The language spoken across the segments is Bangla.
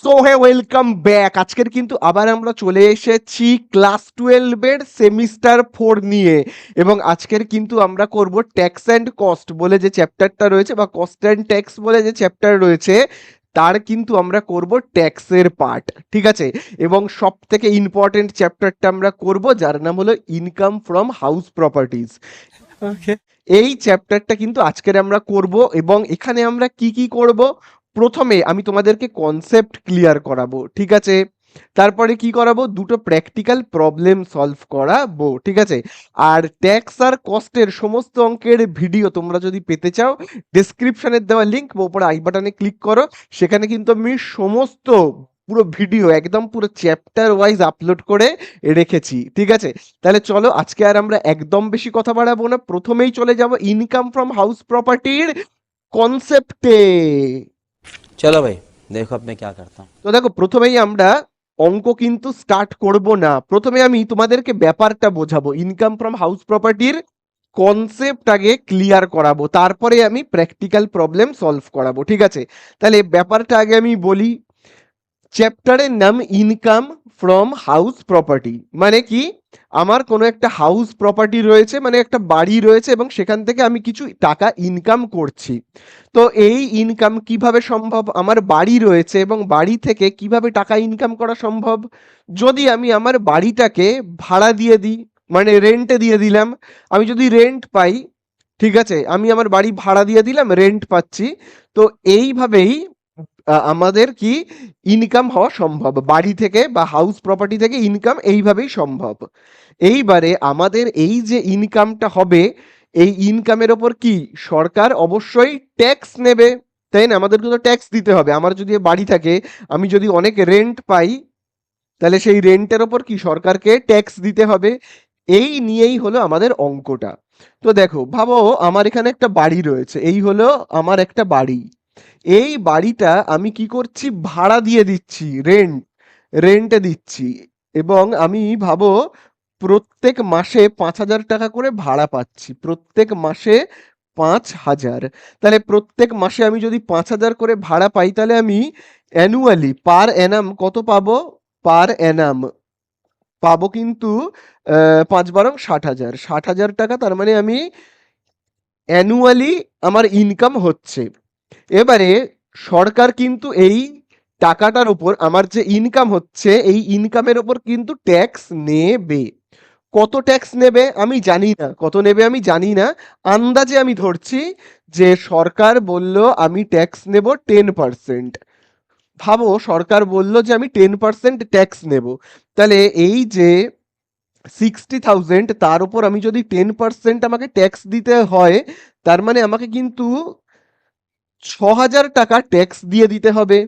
So hey welcome back. আজকের কিন্তু আবার আমরা চলে এসেছি ক্লাস 12 এর সেমিস্টার 4 নিয়ে, এবং আজকের কিন্তু আমরা করব ট্যাক্স অ্যান্ড কস্ট বলে যে চ্যাপ্টারটা রয়েছে, বা কস্ট অ্যান্ড ট্যাক্স বলে যে চ্যাপ্টার রয়েছে, তার কিন্তু আমরা করব ট্যাক্সের পার্ট। ঠিক আছে, এবং সব থেকে ইম্পর্টেন্ট চ্যাপ্টারটা আমরা করব, যার নাম হলো ইনকাম ফ্রম হাউস প্রপার্টিজ। ওকে। এই চ্যাপ্টারটা কিন্তু আজকের আমরা করব, এবং এখানে আমরা কি কি করব, প্রথমে আমি তোমাদেরকে কনসেপ্ট ক্লিয়ার করাবো। ঠিক আছে, তারপরে কি করাবো, দুটো প্র্যাকটিক্যাল প্রবলেম সলভ করাবো। ঠিক আছে, আর ট্যাক্স আর কস্টের সমস্ত অঙ্কের ভিডিও তোমরা যদি পেতে চাও, ডেসক্রিপশনের দেওয়া লিঙ্ক বা উপরে আই বাটনে ক্লিক করো, সেখানে কিন্তু আমি সমস্ত পুরো ভিডিও একদম পুরো চ্যাপ্টার ওয়াইজ আপলোড করে রেখেছি। ঠিক আছে, তাহলে চলো আজকে আর আমরা একদম বেশি কথা বাড়াবো না, প্রথমেই চলে যাব ইনকাম ফ্রম হাউস প্রপার্টির কনসেপ্টে। चलो भाई, देखो अब मैं क्या करता हूँ। তো দেখো, প্রথমেই আমরা অঙ্ক কিন্তু স্টার্ট করব না, প্রথমে আমি তোমাদেরকে ব্যাপারটা বোঝাবো, ইনকাম ফ্রম হাউস প্রপার্টির কনসেপ্ট আগে ক্লিয়ার করাবো, তারপরে আমি প্র্যাকটিক্যাল প্রবলেম সলভ করাবো। ঠিক আছে, তাহলে ব্যাপারটা আগে আমি বলি। চ্যাপ্টারের নাম ইনকাম ফ্রম হাউস প্রপার্টি, মানে কি, আমার কোনো একটা হাউস প্রপার্টি রয়েছে, মানে একটা বাড়ি রয়েছে, এবং সেখান থেকে আমি কিছু টাকা ইনকাম করছি। তো এই ইনকাম কিভাবে সম্ভব, আমার বাড়ি রয়েছে এবং বাড়ি থেকে কিভাবে টাকা ইনকাম করা সম্ভব, যদি আমি আমার বাড়িটাকে ভাড়া দিয়ে দিই, মানে রেন্টে দিয়ে দিলাম, আমি যদি রেন্ট পাই, ঠিক আছে, আমি আমার বাড়ি ভাড়া দিয়ে দিলাম, রেন্ট পাচ্ছি, তো এইভাবেই আমাদের কি ইনকাম হওয়া সম্ভব, বাড়ি থেকে বা হাউস প্রপার্টি থেকে ইনকাম এইভাবেই সম্ভব। এইবারে আমাদের এই যে ইনকামটা হবে, এই ইনকামের ওপর কি সরকার অবশ্যই ট্যাক্স নেবে, তাই না, আমাদেরকে তো ট্যাক্স দিতে হবে। আমার যদি বাড়ি থাকে, আমি যদি অনেক রেন্ট পাই, তাহলে সেই রেন্টের ওপর কি সরকারকে ট্যাক্স দিতে হবে। এই নিয়েই হলো আমাদের অঙ্কটা। তো দেখো, ভাবো আমার এখানে একটা বাড়ি রয়েছে, এই হলো আমার একটা বাড়ি। এই বাড়িটা আমি কি করছি, ভাড়া দিয়ে দিচ্ছি, রেন্টে দিচ্ছি, এবং আমি ভাবো প্রত্যেক মাসে 5,000 টাকা করে ভাড়া পাচ্ছি, প্রত্যেক মাসে 5,000। তাহলে প্রত্যেক মাসে আমি যদি 5,000 করে ভাড়া পাই, তাহলে আমি অ্যানুয়ালি পার অ্যানাম কত পাবো, পার অ্যানাম পাবো কিন্তু 5 × 12 = 60,000, 60,000 টাকা, তার মানে আমি অ্যানুয়ালি আমার ইনকাম হচ্ছে। এবারে সরকার কিন্তু এই টাকাটার উপর, আমার যে ইনকাম হচ্ছে এই ইনকামের উপর কিন্তু ট্যাক্স নেবে। কত ট্যাক্স নেবে আমি জানি না, কত নেবে আমি জানি না, আন্দাজে আমি ধরছি যে সরকার বলল আমি ট্যাক্স নেব 10%। ভাবো সরকার বলল যে আমি 10% ট্যাক্স নেব, তাহলে এই যে 60,000, তার উপর আমি যদি 10% আমাকে ট্যাক্স দিতে হয়, তার মানে আমাকে কিন্তু 6,000 টাকা ট্যাক্স দিয়ে দিতে হবে।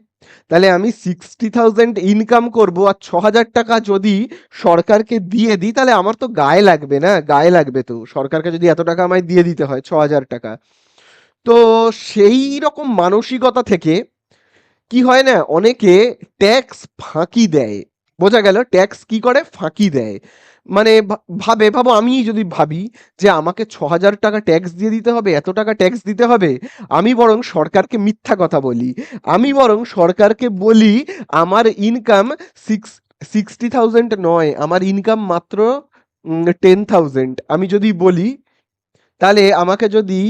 তাহলে আমি 60,000 ইনকাম করব, আর 6,000 টাকা যদি সরকারকে দিয়ে দিই, তাহলে আমার তো গায়ে লাগবে না, গায়ে লাগবে তো, সরকারকে যদি এত টাকা আমায় দিয়ে দিতে হয় 6,000 টাকা। তো সেই রকম মানসিকতা থেকে কি হয় না, অনেকে ট্যাক্স ফাঁকি দেয়। বোঝা গেল, ট্যাক্স কি করে, ফাঁকি দেয়। মানে ভাবো, আমি যদি ভাবি যে আমাকে 6,000 টাকা ট্যাক্স দিয়ে দিতে হবে, এত টাকা ট্যাক্স দিতে হবে, আমি বরং সরকারকে মিথ্যা কথা বলি, আমি বরং সরকারকে বলি আমার ইনকাম 60,000 নয়, আমার ইনকাম মাত্র 10,000, আমি যদি বলি, তাহলে আমাকে যদি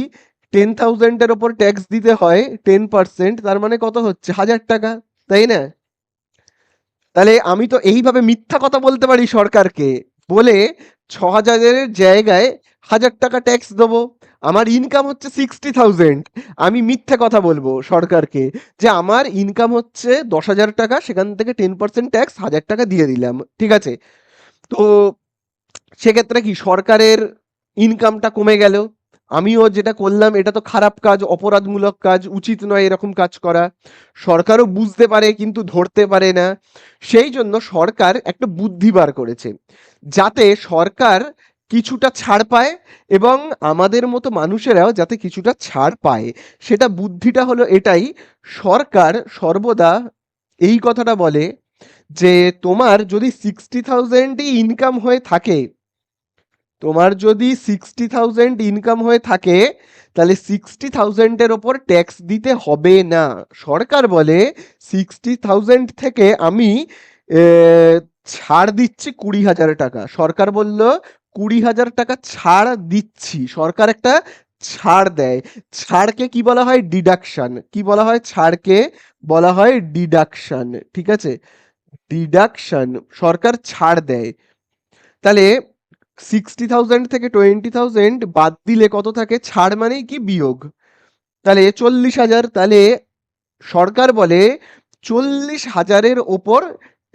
10,000-এর ওপর ট্যাক্স দিতে হয় 10%, তার মানে কত হচ্ছে, 1,000 টাকা, তাই না? তাহলে আমি তো এইভাবে মিথ্যা কথা বলতে পারি সরকারকে, বলে 6,000-এর জায়গায় 1,000 টাকা ট্যাক্স দেবো। আমার ইনকাম হচ্ছে 60,000, আমি মিথ্যা কথা বলবো সরকারকে যে আমার ইনকাম হচ্ছে 10,000 টাকা, সেখান থেকে 10% ট্যাক্স 1,000 টাকা দিয়ে দিলাম। ঠিক আছে, তো সেক্ষেত্রে কি সরকারের ইনকামটা কমে গেল। আমিও যেটা করলাম এটা তো খারাপ কাজ, অপরাধমূলক কাজ, উচিত নয় এরকম কাজ করা। সরকারও বুঝতে পারে কিন্তু ধরতে পারে না। সেই জন্য সরকার একটা বুদ্ধি বার করেছে, যাতে সরকার কিছুটা ছাড় পায় এবং আমাদের মতো মানুষেরাও যাতে কিছুটা ছাড় পায়। সেটা বুদ্ধিটা হলো এটাই, সরকার সর্বদা এই কথাটা বলে যে তোমার যদি 60,000-ই ইনকাম হয়ে থাকে, তোমার যদি 60,000 ইনকাম হয়ে থাকে তাহলে 60,000-এর ওপর ট্যাক্স দিতে হবে না। সরকার বলে 60,000 থেকে আমি ছাড় দিচ্ছি 20,000 টাকা। সরকার বলল 20,000 টাকা ছাড় দিচ্ছি, সরকার একটা ছাড় দেয়। ছাড়কে কি বলা হয়? ডিডাকশন। কি বলা হয়? ছাড়কে বলা হয় ডিডাকশন। ঠিক আছে, ডিডাকশন, সরকার ছাড় দেয়। তাহলে 60,000 থেকে 20,000 বাদ দিলে কত থাকে? ছাড় মানেই কি? বিয়োগ। তাহলে 40,000। তাহলে সরকার বলে 40,000-এর ওপর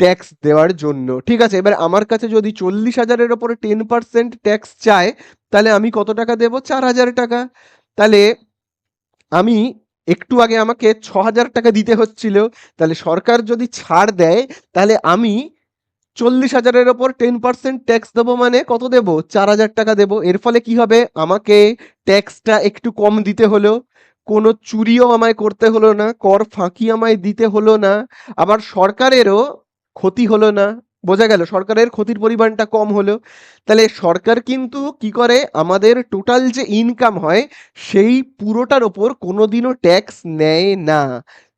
ট্যাক্স দেওয়ার জন্য। ঠিক আছে, এবার আমার কাছে যদি 40,000-এর ওপরে 10% ট্যাক্স চায় তাহলে আমি কত টাকা দেব? 4,000 টাকা। তাহলে আমি একটু আগে আমাকে 6,000 টাকা দিতে হচ্ছিল, তাহলে সরকার যদি ছাড় দেয় তাহলে আমি 40,000-এর ওপর 10% ট্যাক্স দেবো, মানে কত দেবো? 4,000 টাকা দেবো। এর ফলে কি হবে? আমাকে ট্যাক্সটা একটু কম দিতে হলো, কোনো চুরিও আমায় করতে হলো না, কর ফাঁকি আমায় দিতে হলো না, আবার সরকারেরও ক্ষতি হলো না। বোঝা গেল? সরকারের ক্ষতির পরিমাণটা কম হলো। তাহলে সরকার কিন্তু কি করে? আমাদের টোটাল যে ইনকাম হয় সেই পুরোটার ওপর কোনোদিনও ট্যাক্স নেয় না,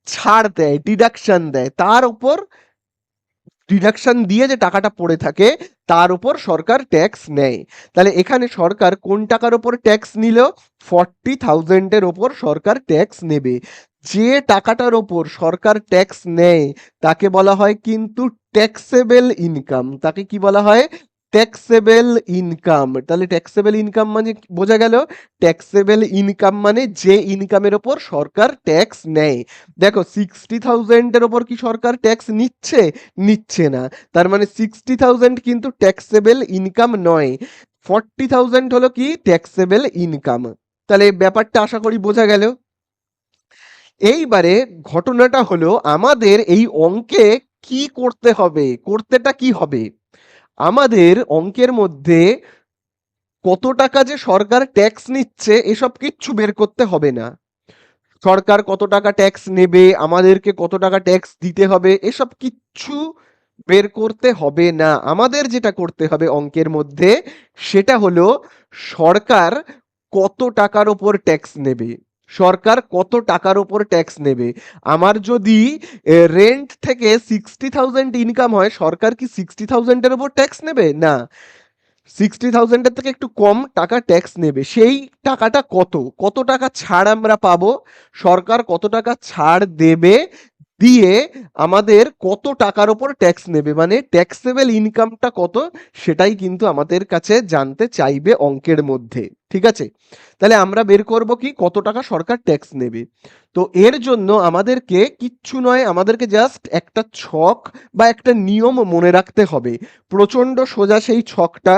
ছাড় দেয়, ডিডাকশন দেয়। তার উপর ডিডাকশন দিয়ে যে টাকাটা পড়ে থাকে তার উপর সরকার ট্যাক্স নেয়। তাহলে এখানে সরকার কোন টাকার উপর ট্যাক্স নিল? 40,000-এর ওপর সরকার ট্যাক্স নেবে। যে টাকাটার ওপর সরকার ট্যাক্স নেয় তাকে বলা হয় কিন্তু ট্যাক্সেবল ইনকাম। তাকে কি বলা হয়? Taxable income. তাহলে ট্যাক্সেবল ইনকাম মানে বোঝা গেল? ট্যাক্সেবল ইনকাম মানে যে ইনকামের ওপর সরকার ট্যাক্স নেয়। দেখো 60,000-এর ওপর কি সরকার ট্যাক্স নিচ্ছে? নিচ্ছে না। তার মানে 60,000 কিন্তু ট্যাক্সেবল ইনকাম নয়। 40,000 হলো কি? Taxable income. তাহলে ব্যাপারটা আশা করি বোঝা গেল। এইবারে ঘটনাটা হলো আমাদের এই অঙ্কে কি করতে হবে? করতেটা কি হবে? আমাদের অঙ্কের মধ্যে কত টাকা যে সরকার ট্যাক্স নিচ্ছে এসব কিচ্ছু বের করতে হবে না। সরকার কত টাকা ট্যাক্স নেবে, আমাদেরকে কত টাকা ট্যাক্স দিতে হবে, এসব কিচ্ছু বের করতে হবে না। আমাদের যেটা করতে হবে অঙ্কের মধ্যে সেটা হলো সরকার কত টাকার ওপর ট্যাক্স নেবে। সরকার কত টাকার ওপর ট্যাক্স নেবে। আমার যদি রেন্ট থেকে 60,000 ইনকাম হয়, সরকার কি 60,000-এর ওপর ট্যাক্স নেবে? না, 60,000-এর থেকে একটু কম টাকা ট্যাক্স নেবে। সেই টাকাটা কত? কত টাকা ছাড় আমরা পাবো? সরকার কত টাকা ছাড় দেবে, দিয়ে আমাদের কত টাকার ওপর ট্যাক্স নেবে, মানে ট্যাক্সেবল ইনকামটা কত, সেটাই কিন্তু আমাদের কাছে জানতে চাইবে অঙ্কের মধ্যে। ঠিক আছে, তাহলে আমরা বের করব কি কত টাকা সরকার ট্যাক্স নেবে। তো এর জন্য আমাদেরকে কিচ্ছু নয়, আমাদেরকে জাস্ট একটা ছক বা একটা নিয়ম মনে রাখতে হবে। প্রচন্ড সোজা সেই ছকটা,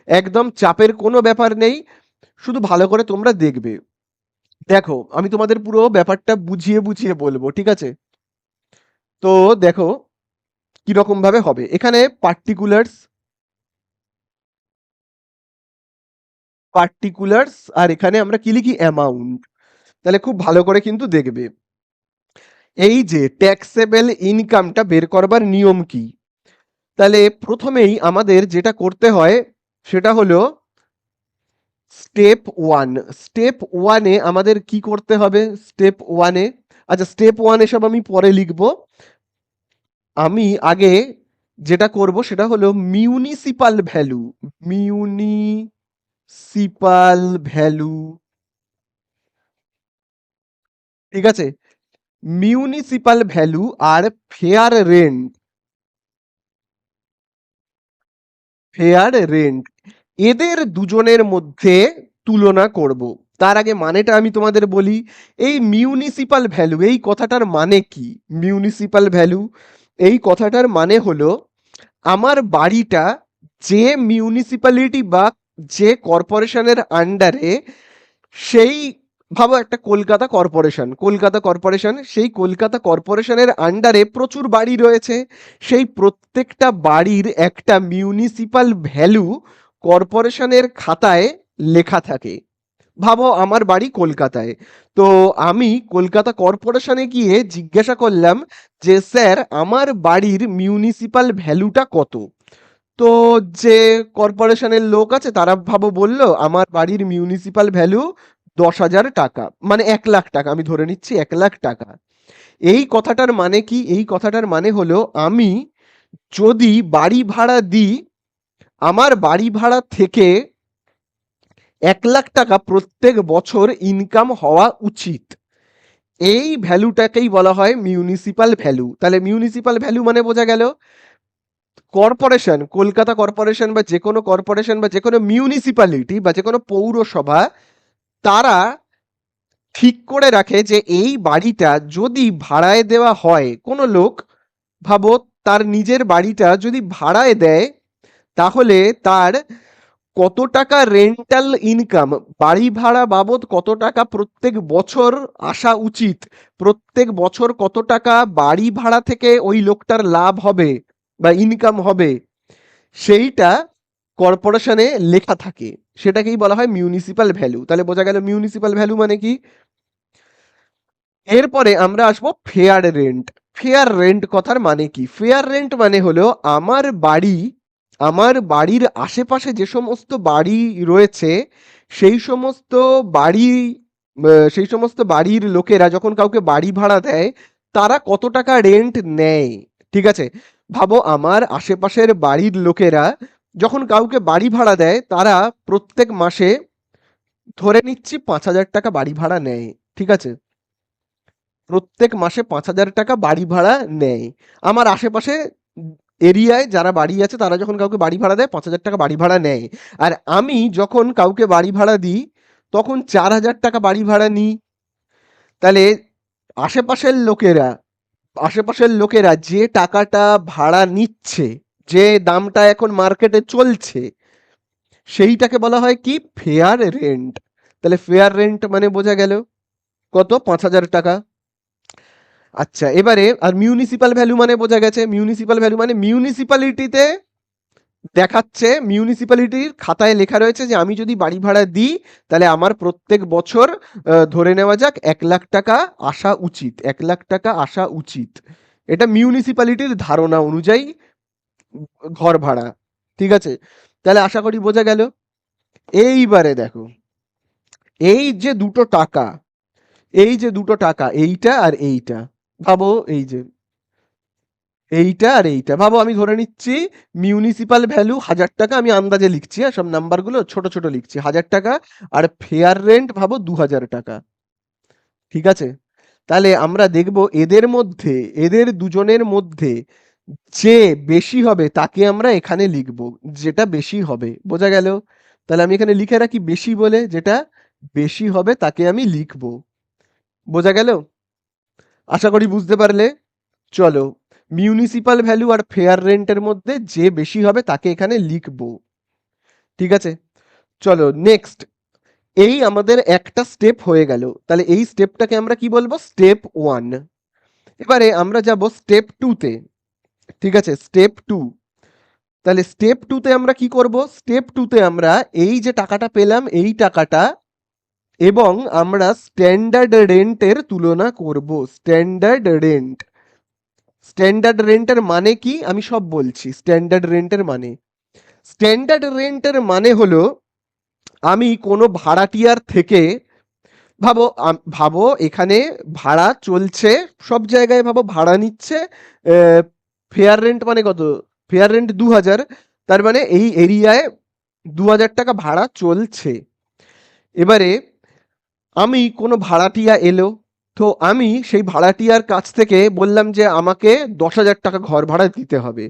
একদম চাপের কোনো ব্যাপার নেই, শুধু ভালো করে তোমরা দেখবে। দেখো আমি তোমাদের পুরো ব্যাপারটা বুঝিয়ে বুঝিয়ে বলবো, ঠিক আছে? তো দেখো কিরকম ভাবে হবে। এখানে পার্টিকুলার্স, পার্টিকুলার্স, আর এখানে আমরা কি লিখি? অ্যামাউন্ট। তাহলে খুব ভালো করে কিন্তু দেখবে এই যে ট্যাক্সেবল ইনকামটা বের করবার নিয়ম কি। তাহলে প্রথমেই আমাদের যেটা করতে হয় সেটা হলো স্টেপ ওয়ান। স্টেপ ওয়ানে আমাদের কি করতে হবে? স্টেপ ওয়ানে, আচ্ছা স্টেপ ওয়ান এসব আমি পরে লিখবো। আমি আগে যেটা করব সেটা হলো মিউনিসিপাল ভ্যালু। মিউনিসিপাল ভ্যালু, ঠিক আছে? মিউনিসিপাল ভ্যালু আর ফেয়ার রেন্ট, ফেয়ার রেন্ট, এদের দুজনের মধ্যে তুলনা করব। তার আগে মানেটা আমি তোমাদের বলি। এই মিউনিসিপাল ভ্যালু, এই কথাটার মানে কি? মিউনিসিপাল ভ্যালু এই কথাটার মানে হলো আমার বাড়িটা যে মিউনিসিপ্যালিটি বা যে কর্পোরেশনের আন্ডারে, সেই ভাবো একটা কলকাতা কর্পোরেশন, কলকাতা কর্পোরেশন, সেই কলকাতা কর্পোরেশনের আন্ডারে প্রচুর বাড়ি রয়েছে। সেই প্রত্যেকটা বাড়ির একটা মিউনিসিপাল ভ্যালু কর্পোরেশনের খাতায় লেখা থাকে। ভাবো আমার বাড়ি কলকাতায়, তো আমি কলকাতা কর্পোরেশনে গিয়ে জিজ্ঞাসা করলাম যে স্যার আমার বাড়ির মিউনিসিপাল ভ্যালুটা কত। তো যে কর্পোরেশনের লোক আছে তারা ভাবো বলল আমার বাড়ির মিউনিসিপাল ভ্যালু 10,000 টাকা, মানে 1,00,000 টাকা, আমি ধরে নিচ্ছি 1,00,000 টাকা। এই কথাটার মানে কি? এই কথাটার মানে হলো আমি যদি বাড়ি ভাড়া দিই, আমার বাড়ি ভাড়া থেকে 1,00,000 টাকা প্রত্যেক বছর ইনকাম হওয়া উচিত। এই ভ্যালুটাকেই বলা হয় মিউনিসিপাল ভ্যালু। তাহলে মিউনিসিপাল ভ্যালু মানে বোঝা গেল কর্পোরেশন, কলকাতা কর্পোরেশন বা যে কোনো কর্পোরেশন বা যে কোনো মিউনিসিপ্যালিটি বা যে কোনো পৌরসভা, তারা ঠিক করে রাখে যে এই বাড়িটা যদি ভাড়ায় দেওয়া হয়, কোনো লোক ভাবো তার নিজের বাড়িটা যদি ভাড়ায় দেয়, তাহলে তার কত টাকা রেন্টাল ইনকাম, বাড়ি ভাড়া বাবদ কত টাকা প্রত্যেক বছর আসা উচিত, প্রত্যেক বছর কত টাকা বাড়ি ভাড়া থেকে ওই লোকটার লাভ হবে বা ইনকাম হবে, সেইটা কর্পোরেশনে লেখা থাকে। সেটাকেই বলা হয় মিউনিসিপাল ভ্যালু। তাহলে বোঝা গেল মিউনিসিপাল ভ্যালু মানে কি। এরপরে আমরা আসবো ফেয়ার রেন্ট। ফেয়ার রেন্ট কথার মানে কি? ফেয়ার রেন্ট মানে হলো আমার বাড়ি, আমার বাড়ির আশেপাশে যে সমস্ত বাড়ি রয়েছে, সেই সমস্ত বাড়ি, সেই সমস্ত বাড়ির লোকেরা যখন কাউকে বাড়ি ভাড়া দেয়, তারা কত টাকা রেন্ট নেয়। ঠিক আছে, ভাবো আমার আশেপাশের বাড়ির লোকেরা যখন কাউকে বাড়ি ভাড়া দেয়, তারা প্রত্যেক মাসে ধরে নিচ্ছি 5,000 টাকা বাড়ি ভাড়া নেয়। ঠিক আছে, প্রত্যেক মাসে 5,000 টাকা বাড়ি ভাড়া নেয়। আমার আশেপাশে এরিয়ায় যারা বাড়ি আছে তারা যখন কাউকে বাড়ি ভাড়া দেয় 5,000 টাকা বাড়ি ভাড়া নেয়। আর আমি যখন কাউকে বাড়ি ভাড়া দিই তখন 4,000 টাকা বাড়ি ভাড়া নিই। তাহলে আশেপাশের লোকেরা, আশেপাশের লোকেরা যে টাকাটা ভাড়া নিচ্ছে, যে দামটা এখন মার্কেটে চলছে, সেইটাকে বলা হয় কি? Fair rent. তাহলে ফেয়ার রেন্ট মানে বোঝা গেল কত? 5,000 টাকা। আচ্ছা, এবারে আর মিউনিসিপাল ভ্যালু মানে বোঝা গেছে। মিউনিসিপাল ভ্যালু মানে মিউনিসিপ্যালিটিতে দেখাচ্ছে, মিউনিসিপ্যালিটির খাতায় লেখা রয়েছে যে আমি যদি বাড়ি ভাড়া দিই তাহলে আমার প্রত্যেক বছর ধরে নেওয়া যাক 1,00,000 টাকা আসা উচিত, 1,00,000 টাকা আসা উচিত। এটা মিউনিসিপ্যালিটির ধারণা অনুযায়ী ঘর ভাড়া। ঠিক আছে, তাহলে আশা করি বোঝা গেল। এইবারে দেখো, এই যে দুটো টাকা, এই যে দুটো টাকা, এইটা আর এইটা, ভাবো এই যে এইটা আর এইটা, ভাবো আমি ধরে নিচ্ছি মিউনিসিপাল ভ্যালু 1,000 টাকা, আমি আন্দাজে লিখছি, সব নাম্বারগুলো ছোট ছোট লিখছি, 1,000 টাকা। আর ফেয়ার রেন্ট ভাবো 2,000 টাকা। ঠিক আছে, তাহলে আমরা দেখব এদের মধ্যে, এদের দুজনের মধ্যে যে বেশি হবে তাকে আমরা এখানে লিখব, যেটা বেশি হবে। বোঝা গেল? তাহলে আমি এখানে লিখে রাখি বেশি বলে, যেটা বেশি হবে তাকে আমি লিখব। বোঝা গেল? আশা করি বুঝতে পারলে। চলো, মিউনিসিপাল ভ্যালু আর ফেয়ার রেন্টের মধ্যে যে বেশি হবে তাকে এখানে লিখবো। ঠিক আছে, চলো নেক্সট। এই আমাদের একটা স্টেপ হয়ে গেল, তাহলে এই স্টেপটাকে আমরা কি বলবো? স্টেপ 1। এবারে আমরা যাব স্টেপ 2-তে। ঠিক আছে, স্টেপ 2। তাহলে স্টেপ 2-তে আমরা কি করব? স্টেপ 2-তে আমরা এই যে টাকাটা পেলাম, এই টাকাটা এবং আমরা স্ট্যান্ডার্ড রেন্টের তুলনা করব। স্ট্যান্ডার্ড রেন্ট, স্ট্যান্ডার্ড রেন্টের মানে কি আমি সব বলছি। স্ট্যান্ডার্ড রেন্টের মানে, স্ট্যান্ডার্ড রেন্টের মানে হলো আমি কোনো ভাড়াটিয়ার থেকে, ভাবো ভাবো এখানে ভাড়া চলছে, সব জায়গায় ভাবো ভাড়া নিচ্ছে। ফেয়ার রেন্ট মানে কত? ফেয়ার রেন্ট 2,000, তার মানে এই এরিয়ায় 2,000 টাকা ভাড়া চলছে। এবারে আমি কোনো ভাড়াটিয়া এলো, তো আমি সেই ভাড়াটিয়ার কাছ থেকে বললাম যে আমাকে 10,000 টাকা ঘর ভাড়া দিতে হবে।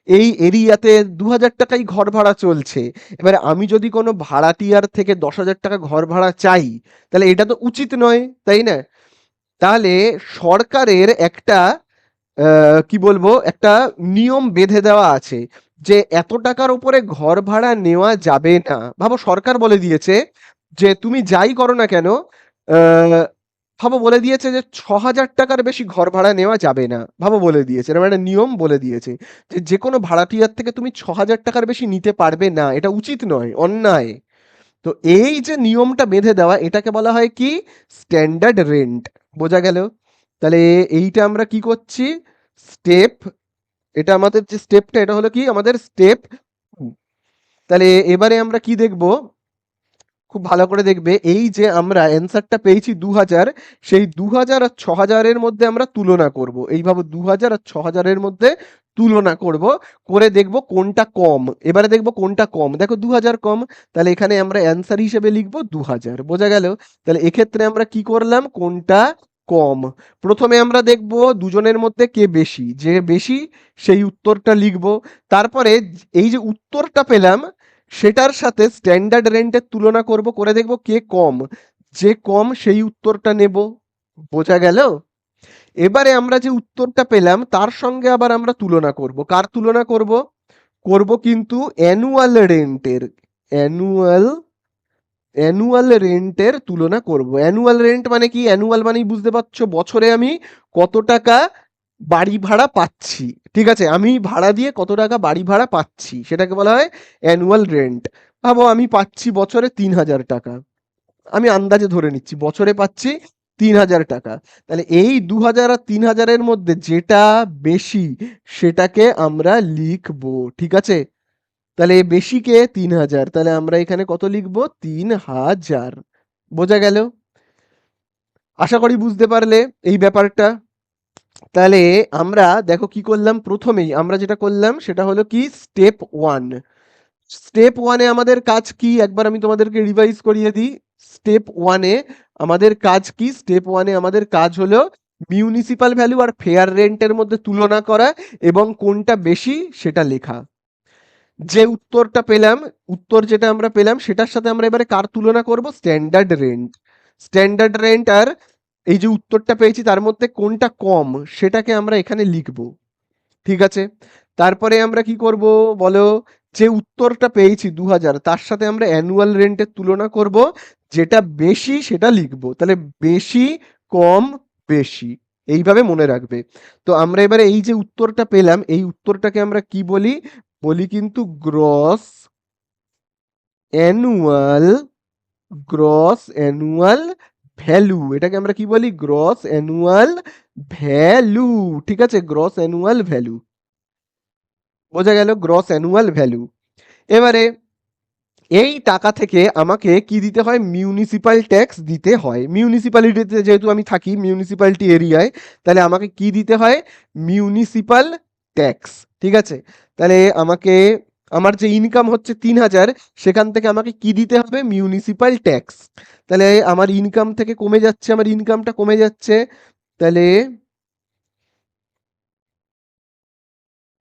এই এরিয়াতে 2,000 টাকাই ঘর ভাড়া চলছে। এবারে আমি যদি কোনো ভাড়াটিয়ার থেকে 10,000 টাকা ঘর ভাড়া চাই, তাহলে এটা তো উচিত নয়, তাই না? তাহলে সরকারের একটা কি বলবো, একটা নিয়ম বেঁধে দেওয়া আছে যে এত টাকার উপরে ঘর ভাড়া নেওয়া যাবে না। ভাবো সরকার বলে দিয়েছে যে তুমি যাই করো না কেন, আহ, ভাবো বলে দিয়েছে যে 6,000 টাকার বেশি ঘর ভাড়া নেওয়া যাবে না। ভাবো বলে দিয়েছে, এরকম একটা নিয়ম বলে দিয়েছে যে যে কোনো ভাড়াটিয়ার থেকে তুমি 6,000 টাকার বেশি নিতে পারবে না, এটা উচিত নয়, অন্যায়। তো এই যে নিয়মটা বেঁধে দেওয়া, এটাকে বলা হয় কি? Standard rent. বোঝা গেল? তাহলে এইটা আমরা কি করছি? স্টেপ, এটা আমাদের যে স্টেপটা, এটা হলো কি আমাদের স্টেপ তাহলে এবারে আমরা কি দেখব, খুব ভালো করে দেখবে, এই যে আমরা অ্যান্সারটা পেয়েছি 2000, সেই 2000 আর 6000 মধ্যে আমরা তুলনা করব। এইভাবে 2000 আর 6000 মধ্যে তুলনা করব, করে দেখব কোনটা কম। এবারে দেখব কোনটা কম, দেখো 2000 কম, তাহলে এখানে আমরা অ্যান্সার হিসেবে লিখব 2000। বোঝা গেল? তাহলে এক্ষেত্রে আমরা কি করলাম, কোনটা কম। প্রথমে আমরা দেখব দুজনের মধ্যে কে বেশি, যে বেশি সেই উত্তরটা লিখব। তারপরে এই যে উত্তরটা পেলাম সেটার সাথে স্ট্যান্ডার্ড রেন্টের তুলনা করব, করে দেখব কে কম, যে কম সেই উত্তরটা নেব। বোঝা গেল? এবারে আমরা যে উত্তরটা পেলাম তার সঙ্গে আবার আমরা তুলনা করব। কার তুলনা করব? করব কিন্তু অ্যানুয়াল রেন্টের, অ্যানুয়াল অ্যানুয়াল রেন্টের তুলনা করব। অ্যানুয়াল রেন্ট মানে কি? অ্যানুয়াল মানেই বুঝতে পারছো, বছরে আমি কত টাকা বাড়ি ভাড়া পাচ্ছি। ঠিক আছে, আমি ভাড়া দিয়ে কত টাকা বাড়ি ভাড়া পাচ্ছি সেটাকে বলা হয় অ্যানুয়াল রেন্ট। ভাবো আমি পাচ্ছি বছরে 3000 টাকা, আমি আন্দাজে ধরে নিচ্ছি বছরে পাচ্ছি 3000 টাকা। তাহলে এই 2000 আর 3000 মধ্যে যেটা বেশি সেটাকে আমরা লিখবো। ঠিক আছে, তাহলে বেশিকে 3000, তাহলে আমরা এখানে কত লিখবো? 3000। বোঝা গেল? আশা করি বুঝতে পারলে এই ব্যাপারটা। তাহলে আমরা দেখো কি করলাম, প্রথমেই আমরা যেটা করলাম সেটা হলো কি, স্টেপ ওয়ান। স্টেপ ওয়ানে আমাদের কাজ কি, একবার আমি তোমাদেরকে রিভাইজ করিয়ে দিই। স্টেপ ওয়ানে আমাদের কাজ কি? স্টেপ ওয়ানে আমাদের কাজ হলো মিউনিসিপাল ভ্যালু আর ফেয়ার রেন্টের মধ্যে তুলনা করা এবং কোনটা বেশি সেটা লেখা। যে উত্তরটা পেলাম, উত্তর যেটা আমরা পেলাম সেটার সাথে আমরা এবারে কার তুলনা করব? Standard rent. স্ট্যান্ডার্ড রেন্ট আর এই যে উত্তরটা পেয়েছি তার মধ্যে কোনটা কম সেটাকে আমরা এখানে লিখব। ঠিক আছে, তারপরে আমরা কি করব বলো? যে উত্তরটা পেয়েছি 2000 তার সাথে আমরা অ্যানুয়াল রেন্টের তুলনা করব, যেটা বেশি সেটা লিখব। তাহলে বেশি, কম, বেশি, এইভাবে মনে রাখবে। তো আমরা এবারে এই যে উত্তরটা পেলাম এই উত্তরটাকে আমরা কি বলি? বলি কিন্তু gross annual, gross annual value. এটাকে আমরা কি বলি? Gross annual value. ঠিক আছে, গ্রস অ্যানুয়াল ভ্যালু। বোঝা গেল? Gross annual value. এবারে এই টাকা থেকে আমাকে কি দিতে হয়? মিউনিসিপাল ট্যাক্স দিতে হয়। মিউনিসিপ্যালিটিতে যেহেতু আমি থাকি, মিউনিসিপ্যালিটি এরিয়ায়, তাহলে আমাকে কি দিতে হয়? Municipal tax. ঠিক আছে, তাহলে আমাকে আমার যে ইনকাম হচ্ছে 3000 সেখান থেকে আমাকে কি দিতে হবে? Municipal tax. তাহলে আমার ইনকাম থেকে কমে যাচ্ছে, আমার ইনকামটা কমে যাচ্ছে, তাহলে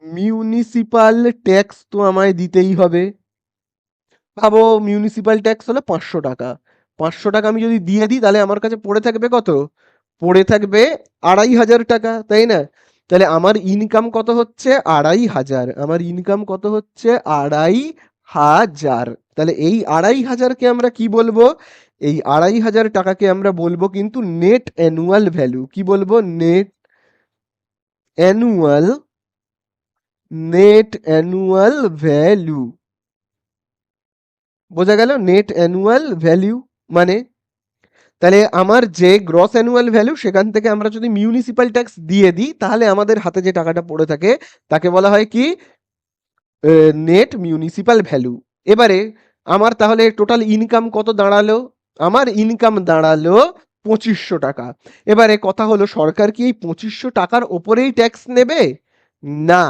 মিউনিসিপাল ট্যাক্স তো আমায় দিতেই হবে। ভাবো মিউনিসিপাল ট্যাক্স হলো 500 টাকা। 500 টাকা আমি যদি দিয়ে দিই তাহলে আমার কাছে পড়ে থাকবে কত? পড়ে থাকবে 2500 টাকা, তাই না? তাহলে আমার ইনকাম কত হচ্ছে? 2500। আমার ইনকাম কত হচ্ছে? 2500। তাহলে এই 2500কে আমরা কি বলবো? এই 2500 টাকাকে আমরা বলবো কিন্তু নেট অ্যানুয়াল ভ্যালু। কি বলবো? Net annual, net annual value. বোঝা গেল? নেট অ্যানুয়াল ভ্যালু মানে, তাহলে আমার যে গ্রস অ্যানুয়াল ভ্যালু সেখান থেকে আমরা যদি মিউনিসিপাল ট্যাক্স দিয়ে দিই তাহলে আমাদের হাতে যে টাকাটা পড়ে থাকে তাকে বলা হয় কি? Net municipal value. এবারে আমার তাহলে টোটাল ইনকাম কত দাঁড়ালো? আমার ইনকাম দাঁড়ালো 2500 টাকা। এবারে কথা হলো, সরকার কি এই 2500 টাকার ওপরেই ট্যাক্স নেবে? না,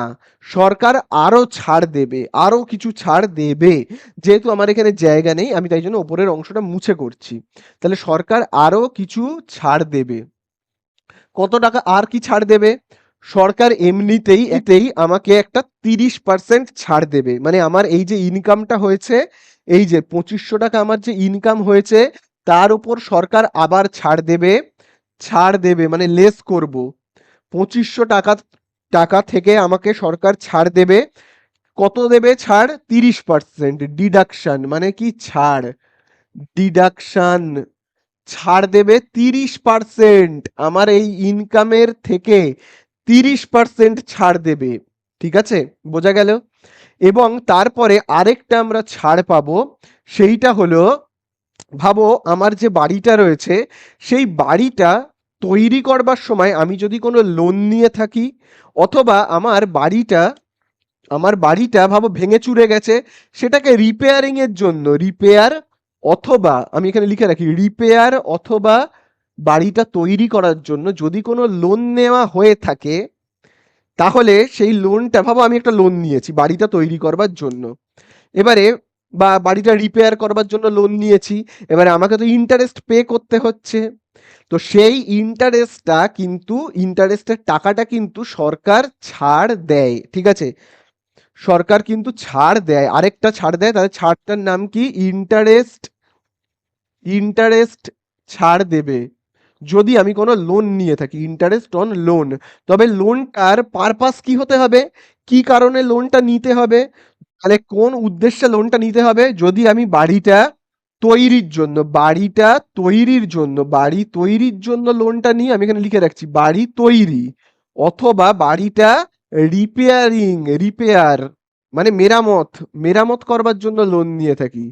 সরকার আরো ছাড় দেবে, আরো কিছু ছাড় দেবে। যেহেতু আমার এখানে জায়গা নেই আমি তাই জন্য ওপরের অংশটা মুছে করছি। তাহলে সরকার আরো কিছু ছাড় দেবে। কত টাকা আর কি ছাড় দেবে? সরকার এমনিতেই এতেই আমাকে একটা 30% ছাড় দেবে। মানে আমার এই যে ইনকামটা হয়েছে, এই যে 2500 টাকা আমার যে ইনকাম হয়েছে তার উপর সরকার আবার ছাড় দেবে। ছাড় দেবে মানে লেস করব। 2500 টাকা টাকা থেকে আমাকে সরকার ছাড় দেবে। কত দেবে ছাড়? 30%। ডিডাকশন মানে কি? ছাড়, ডিডাকশন। ছাড় দেবে 30%। আমার এই ইনকামের থেকে 30% ছাড় দেবে। ঠিক আছে, বোঝা গেল? এবং তারপরে আরেকটা আমরা ছাড় পাবো, সেইটা হলো, ভাবো আমার যে বাড়িটা রয়েছে সেই বাড়িটা তৈরি করবার সময় আমি যদি কোনো লোন নিয়ে থাকি, অথবা আমার বাড়িটা আমার বাড়িটা ভাবো ভেঙে চুরে গেছে, সেটাকে রিপেয়ারিং এর জন্য, রিপেয়ার অথবা আমি এখানে লিখে রাখি রিপেয়ার অথবা বাড়িটা তৈরি করার জন্য যদি কোনো লোন নেওয়া হয়ে থাকে, তাহলে সেই লোনটা ভাবো আমি একটা লোন নিয়েছি বাড়িটা তৈরি করবার জন্য। এবারে বা বাড়িটা রিপেয়ার করবার জন্য লোন নিয়েছি, এবারে আমাকে তো ইন্টারেস্ট পে করতে হচ্ছে। তো সেই ইন্টারেস্টটা কিন্তু, ইন্টারেস্টের টাকাটা কিন্তু সরকার ছাড় দেয়, ঠিক আছে? সরকার কিন্তু ছাড় দেয়, আরেকটা ছাড় দেয়, তাহলে ছাড়টার নাম কি? ইন্টারেস্ট, ইন্টারেস্ট ছাড় দেবে যদি আমি কোনো লোন নিয়ে থাকি, ইন্টারেস্ট অন লোন। তবে লোনটার পারপাস কি হতে হবে, কি কারণে লোনটা নিতে হবে, তাহলে কোন উদ্দেশ্যে লোনটা নিতে হবে? যদি আমি বাড়িটা তৈরির জন্য, বাড়িটা তৈরির জন্য, বাড়ি তৈরির জন্য লোনটা নিই, আমি এখানে লিখে রাখছি বাড়ি তৈরি, অথবা বাড়িটা রিপেয়ারিং, রিপেয়ার মানে মেরামত, মেরামত করবার জন্য লোন নিয়ে থাকি,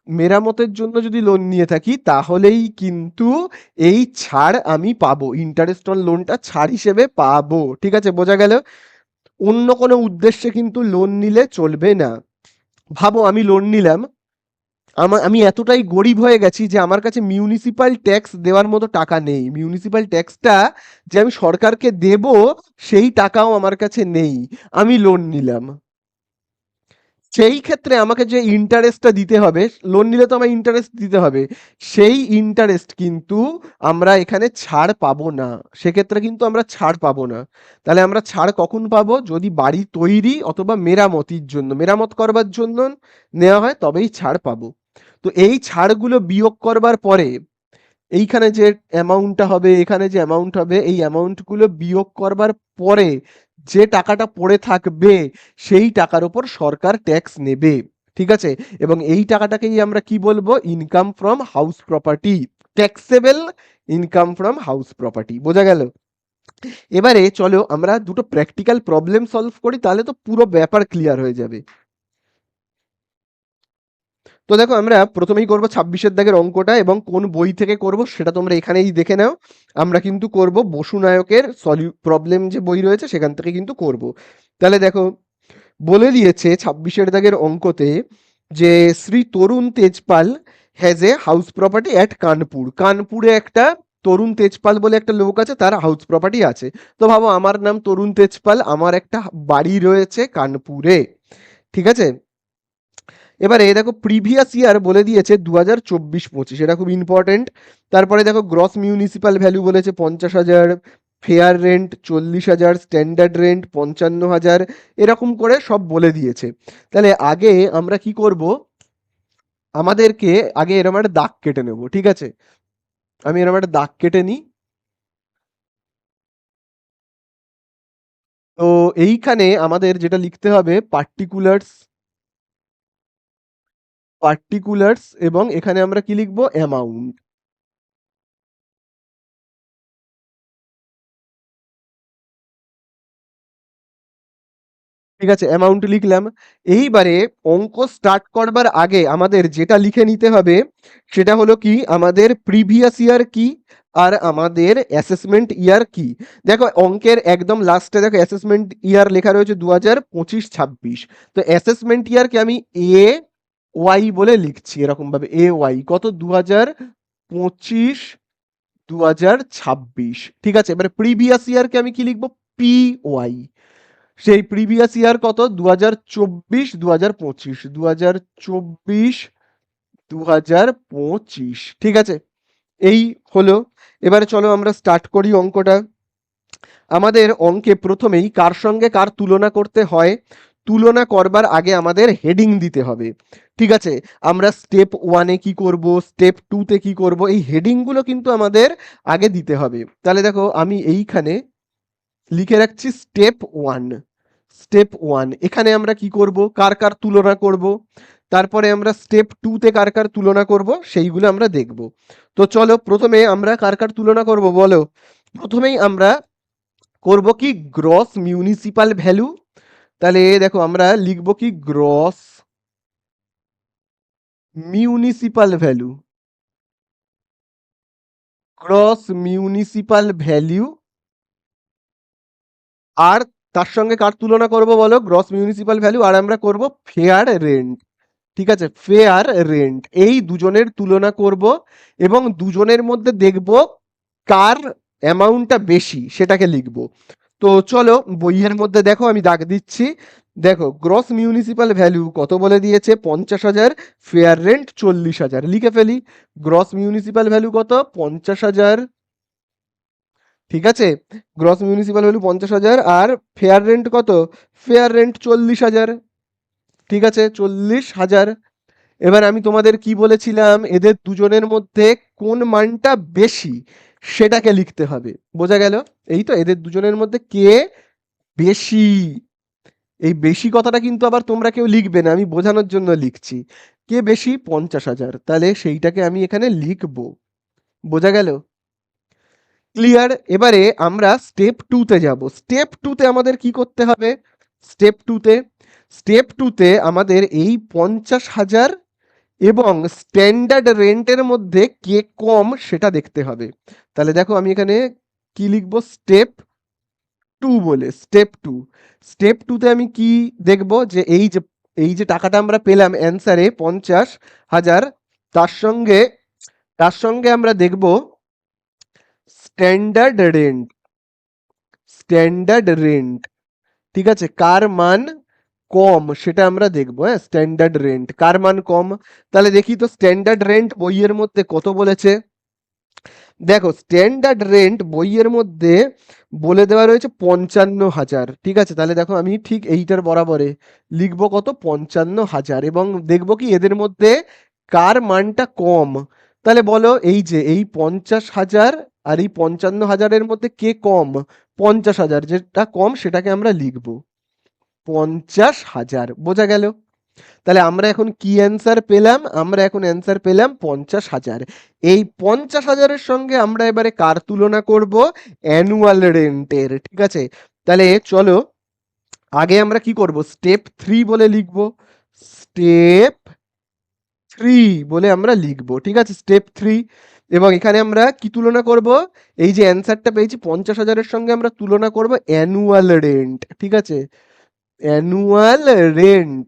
মেরামতের জন্য যদি লোন নিয়ে থাকি, তাহলেই কিন্তু এই ছাড় আমি পাবো, ইন্টারেস্ট অন লোনটা ছাড় হিসেবে পাবো, ঠিক আছে? বোঝা গেল? অন্য কোনো উদ্দেশ্যে কিন্তু লোন নিলে চলবে না। ভাবো আমি লোন নিলাম, আমি এতটাই গরিব হয়ে গেছি যে আমার কাছে মিউনিসিপাল ট্যাক্স দেওয়ার মতো টাকা নেই, মিউনিসিপাল ট্যাক্সটা যে আমি সরকারকে দেব সেই টাকাও আমার কাছে নেই, আমি লোন নিলাম। সেই ক্ষেত্রে আমাকে যে ইন্টারেস্টটা দিতে হবে, লোন নিলে তো আমার ইন্টারেস্ট দিতে হবে, সেই ইন্টারেস্ট কিন্তু আমরা এখানে ছাড় পাবো না, সেক্ষেত্রে কিন্তু আমরা ছাড় পাবো না। তাহলে আমরা ছাড় কখন পাবো? যদি বাড়ি তৈরি অথবা মেরামতির জন্য, মেরামত করবার জন্য নেওয়া হয়, তবেই ছাড় পাবো। তো এই ছাড়গুলো বিয়োগ করবার পরে এইখানে যে অ্যামাউন্টটা হবে, এখানে যে অ্যামাউন্ট হবে, এই অ্যামাউন্টগুলো বিয়োগ করবার পরে যে টাকাটা পড়ে থাকবে, সেই টাকার উপর সরকার ট্যাক্স নেবে, ঠিক আছে? এবং এই টাকাটাকেই আমরা কি বলবো? Income from house property, taxable income from house property. বোঝা গেল? এবারে চলো আমরা দুটো প্র্যাকটিক্যাল প্রবলেম সলভ করি, তাহলে তো পুরো ব্যাপার ক্লিয়ার হয়ে যাবে। তো দেখো আমরা প্রথমেই করব 26-এর দাগের অঙ্কটা, এবং কোন বই থেকে করব সেটা তোমরা এখানেই দেখে নাও। আমরা কিন্তু করব বসু নায়কের প্রবলেম যে বই রয়েছে সেখান থেকে কিন্তু করব। তাহলে দেখো বলে দিয়েছে 26-এর দাগের অঙ্কতে যে Shri Tarun Tejpal has a house property at Kanpur. কানপুরে একটা তরুণ তেজপাল বলে একটা লোক আছে, তার হাউস প্রপার্টি আছে। তো ভাবো আমার নাম তরুণ তেজপাল, আমার একটা বাড়ি রয়েছে কানপুরে, ঠিক আছে? এবারে দেখো প্রিভিয়াস ইয়ার বলে দিয়েছে 2024-25, এটা খুব ইম্পর্টেন্ট। তারপরে দেখো গ্রস মিউনিসিপাল ভ্যালু বলেছে 50,000, ফেয়ার রেন্ট 40,000, স্ট্যান্ডার্ড রেন্ট 55,000, এরকম করে সব বলে দিয়েছে। তাহলে আগে আমরা কি করব, আমাদেরকে আগে এরকম একটা দাগ কেটে নেব, ঠিক আছে? আমি এরকম একটা দাগ কেটে নিই। তো এইখানে আমাদের যেটা লিখতে হবে পার্টিকুলার্স, পার্টিকুলার্স, এবং এখানে আমরা কি লিখবো? অ্যামাউন্ট। ঠিক আছে, অ্যামাউন্ট লিখলাম। এইবারে অঙ্ক স্টার্ট করবার আগে আমাদের যেটা লিখে নিতে হবে সেটা হলো কি, আমাদের প্রিভিয়াস ইয়ার কি আর আমাদের অ্যাসেসমেন্ট ইয়ার কি। দেখো অঙ্কের একদম লাস্টে দেখো অ্যাসেসমেন্ট ইয়ার লেখা রয়েছে 2025-26। তো অ্যাসেসমেন্ট ইয়ারকে আমি এ ওয়াই বলে লিখছি, এরকম ভাবে এ ওয়াই কত, 2025-2026, ঠিক আছে? এবারে প্রিভিয়াস ইয়ারকে আমি কি লিখবো? P Y. সেই প্রিভিয়াস ইয়ার কত, 2024-2025, 2024-2025, ঠিক আছে? এই হলো। এবারে চলো আমরা স্টার্ট করি অঙ্কটা। আমাদের অঙ্কে প্রথমেই কার সঙ্গে কার তুলনা করতে হয়, তুলনা করবার আগে আমাদের হেডিং দিতে হবে, ঠিক আছে? আমরা স্টেপ ওয়ানে কি করব, স্টেপ টুতে কি করব, এই হেডিংগুলো কিন্তু আমাদের আগে দিতে হবে। তাহলে দেখো আমি এইখানে লিখে রাখছি স্টেপ ওয়ান। স্টেপ ওয়ান, এখানে আমরা কি করব, কার কার তুলনা করব। তারপরে আমরা স্টেপ টুতে কার কার তুলনা করব সেইগুলো আমরা দেখব। তো চলো প্রথমে আমরা কার কার তুলনা করব বলো। প্রথমেই আমরা করব কি, গ্রস মিউনিসিপাল ভ্যালু। তাহলে দেখো আমরা লিখব কি, gross municipal value, gross municipal value. আর তার সঙ্গে কার তুলনা করব বলো? গ্রস মিউনিসিপাল ভ্যালু, আর আমরা করব ফেয়ার রেন্ট। ঠিক আছে, ফেয়ার রেন্ট, এই দুজনের তুলনা করব এবং দুজনের মধ্যে দেখব কার অ্যামাউন্টটা বেশি সেটাকে লিখব। তো চলো বইয়ের মধ্যে দেখো আমি দাগ দিচ্ছি। দেখো গ্রস মিউনিসিপাল ভ্যালু কত বলে দিয়েছে? 50,000। Fair rent 40,000। লিখে ফেলি, গ্রস মিউনিসিপাল ভ্যালু কত? 50,000। ঠিক আছে, গ্রস মিউনিসিপাল ভ্যালু 50,000 আর ফেয়ার রেন্ট কত? Fair rent 40,000। ঠিক আছে, 40,000। এবার আমি তোমাদের কি বলেছিলাম? এদের দুজনের মধ্যে কোন মানটা বেশি সেটাকে লিখতে হবে। বোঝা গেল? এই তো, এদের দুজনের মধ্যে কে বেশি। এই বেশি কথাটা কিন্তু আবার তোমরা কেউ লিখবে না, আমি বোঝানোর জন্য লিখছি। কে বেশি? 50,000। তাহলে সেইটাকে আমি এখানে লিখবো। বোঝা গেল? ক্লিয়ার? এবারে আমরা স্টেপ 2 তে যাব। স্টেপ 2 তে আমাদের কি করতে হবে? স্টেপ 2 তে, স্টেপ 2 তে আমাদের এই 50,000 এবং স্ট্যান্ডার্ড রেন্টের মধ্যে কে কম সেটা দেখতে হবে। তাহলে দেখো আমি এখানে কি লিখবো? স্টেপ 2 বলে, স্টেপ 2। স্টেপ 2 তে আমি কি দেখব? যে এই যে টাকাটা আমরা পেলাম অ্যান্সারে 50,000, তার সঙ্গে আমরা দেখব স্ট্যান্ডার্ড রেন্ট। স্ট্যান্ডার্ড রেন্ট, ঠিক আছে, কার মান কম সেটা আমরা দেখবো। হ্যাঁ, স্ট্যান্ডার্ড রেন্ট কার মান কম। তাহলে দেখি তো স্ট্যান্ডার্ড রেন্ট বইয়ের মধ্যে কত বলেছে। দেখো স্ট্যান্ডার্ড রেন্ট বইয়ের মধ্যে বলে দেওয়া রয়েছে 55,000। ঠিক আছে, তাহলে দেখো আমি ঠিক এইটার বরাবরে লিখবো কত? 55,000, এবং দেখবো কি এদের মধ্যে কার মানটা কম। তাহলে বলো, এই যে এই 50,000 আর এই 55,000-এর মধ্যে কে কম? 50,000, যেটা কম সেটাকে আমরা লিখবো 50,000। বোঝা গেল? তাহলে আমরা এখন কি অ্যান্সার পেলাম? আমরা এখন অ্যান্সার পেলাম 50,000। এই 50,000-এর সঙ্গে আমরা এবারে কার তুলনা করব? অ্যানুয়াল রেন্টের। ঠিক আছে, তাহলে চলো আগে আমরা কি করব? স্টেপ 3 বলে লিখব। স্টেপ 3 বলে আমরা লিখব। ঠিক আছে, স্টেপ 3। এবং এখানে আমরা কি তুলনা করব? এই যে অ্যান্সারটা পেয়েছি 50,000-এর সঙ্গে আমরা তুলনা করব অ্যানুয়াল রেন্ট। ঠিক আছে, অ্যানুয়াল রেন্ট,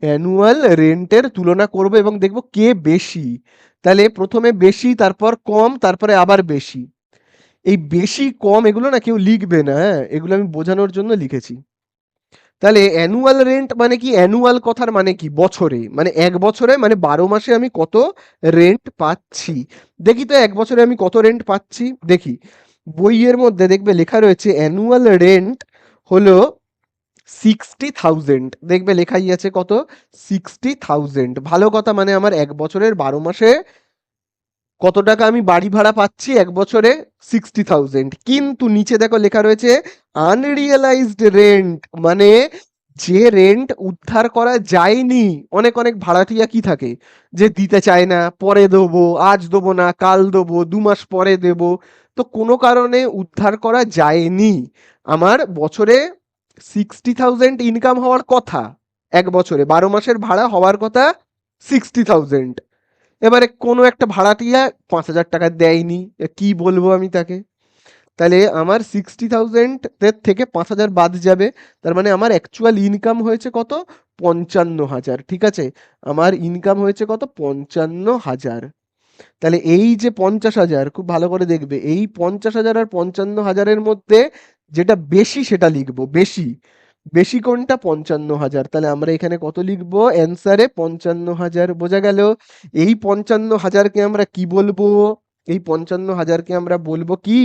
অ্যানুয়াল রেন্টের তুলনা করব এবং দেখব কে বেশি। তাহলে প্রথমে বেশি, তারপর কম, তারপরে আবার বেশি। এই বেশি কম এগুলো না কেউ লিখবে না, হ্যাঁ, এগুলো আমি বোঝানোর জন্য লিখেছি। তাহলে অ্যানুয়াল রেন্ট মানে কি? অ্যানুয়াল কথার মানে কি? বছরে, মানে এক বছরে, মানে 12 মাসে আমি কত রেন্ট পাচ্ছি। দেখি তো এক বছরে আমি কত রেন্ট পাচ্ছি। দেখি বইয়ের মধ্যে দেখবে লেখা রয়েছে অ্যানুয়াল রেন্ট হলো 60,000। দেখবে লেখাই আছে কত? 60,000। ভালো কথা, মানে আমার এক বছরের 12 মাসে কত টাকা আমি বাড়ি ভাড়া পাচ্ছি? এক বছরে 60,000। কিন্তু নিচে দেখো লেখা রয়েছে আনরিয়েলাইজড রেন্ট, মানে যে রেন্ট উদ্ধার করা যায়নি। অনেক অনেক ভাড়াটিয়া কি থাকে, যে দিতে চায় না, পরে দেবো, আজ দেবো না, কাল দেবো, 2 মাস পরে দেবো। তো কোনো কারণে উদ্ধার করা যায়নি। আমার বছরে 60,000 ইনকাম হওয়ার কথা, এক বছরে 12 মাসের ভাড়া হওয়ার কথা 60,000। এবারে কোনো একটা ভাড়াটিয়া 5,000 টাকা দেয়নি, কি বলবো আমি তাকে? তাহলে আমার 60,000 এর থেকে 5,000 বাদ যাবে। তার মানে আমার অ্যাকচুয়াল ইনকাম হয়েছে কত? 55,000। ঠিক আছে, আমার ইনকাম হয়েছে কত? 55,000। তাহলে এই যে 50,000, খুব ভালো করে দেখবে, এই 50,000 আর 55,000-এর মধ্যে যেটা বেশি সেটা লিখবো। বেশি, বেশি কোনটা? 55,000। তাহলে আমরা এখানে কত লিখবো? অ্যান্সারে 55,000। বোঝা গেল? এই 55,000-কে আমরা কি বলবো? এই 55,000-কে আমরা বলবো কি?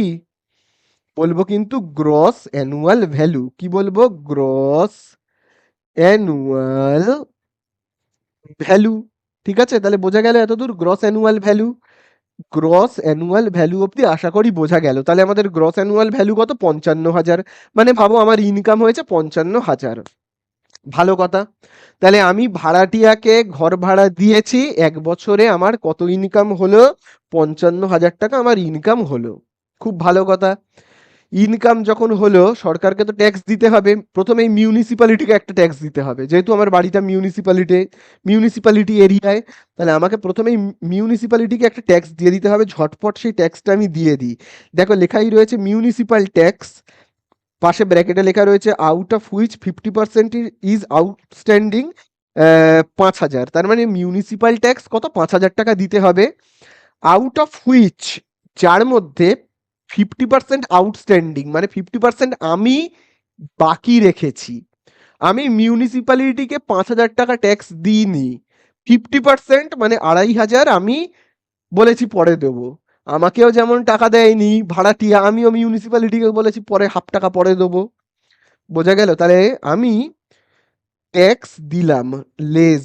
বলবো কিন্তু গ্রস অ্যানুয়াল ভ্যালু। কি বলবো? Gross annual value. ঠিক আছে, তাহলে বোঝা গেল এতদূর gross annual value. Gross annual value অবধি আশা করি বোঝা গেল। তাহলে আমাদের গ্রস অ্যানুয়াল ভ্যালু কত? 55,000। মানে ভাবো আমার ইনকাম হয়েছে 55,000। ভালো কথা। তাহলে আমি ভাড়াটিয়াকে ঘর ভাড়া দিয়েছি, এক বছরে আমার কত ইনকাম হলো? 55,000 টাকা আমার ইনকাম হলো। খুব ভালো কথা। ইনকাম যখন হলো, সরকারকে তো ট্যাক্স দিতে হবে। প্রথমেই মিউনিসিপ্যালিটিকে একটা ট্যাক্স দিতে হবে, যেহেতু আমার বাড়িটা মিউনিসিপ্যালিটি এরিয়ায়। তাহলে আমাকে প্রথমেই মিউনিসিপ্যালিটিকে একটা ট্যাক্স দিয়ে দিতে হবে। ঝটপট সেই ট্যাক্সটা আমি দিয়ে দিই। দেখো লেখাই রয়েছে মিউনিসিপ্যাল ট্যাক্স পাশে ব্র্যাকেটে লেখা রয়েছে out of which 50% is outstanding 5,000, তার মানে মিউনিসিপাল ট্যাক্স কত 5,000 টাকা দিতে হবে। আউট অফ হুইচ, যার মধ্যে 50% আউটস্ট্যান্ডিং, মানে 50% আমি বাকি রেখেছি। আমি মিউনিসিপ্যালিটিকে 5,000 টাকা ট্যাক্স দিইনি, 50% মানে 2,500 আমি বলেছি পরে দেবো। আমাকেও যেমন টাকা দেয়নি ভাড়াটিয়া, আমিও মিউনিসিপ্যালিটিকে বলেছি পরে হাফ টাকা পরে দেবো। বোঝা গেল? তাহলে আমি ট্যাক্স দিলাম লেজ,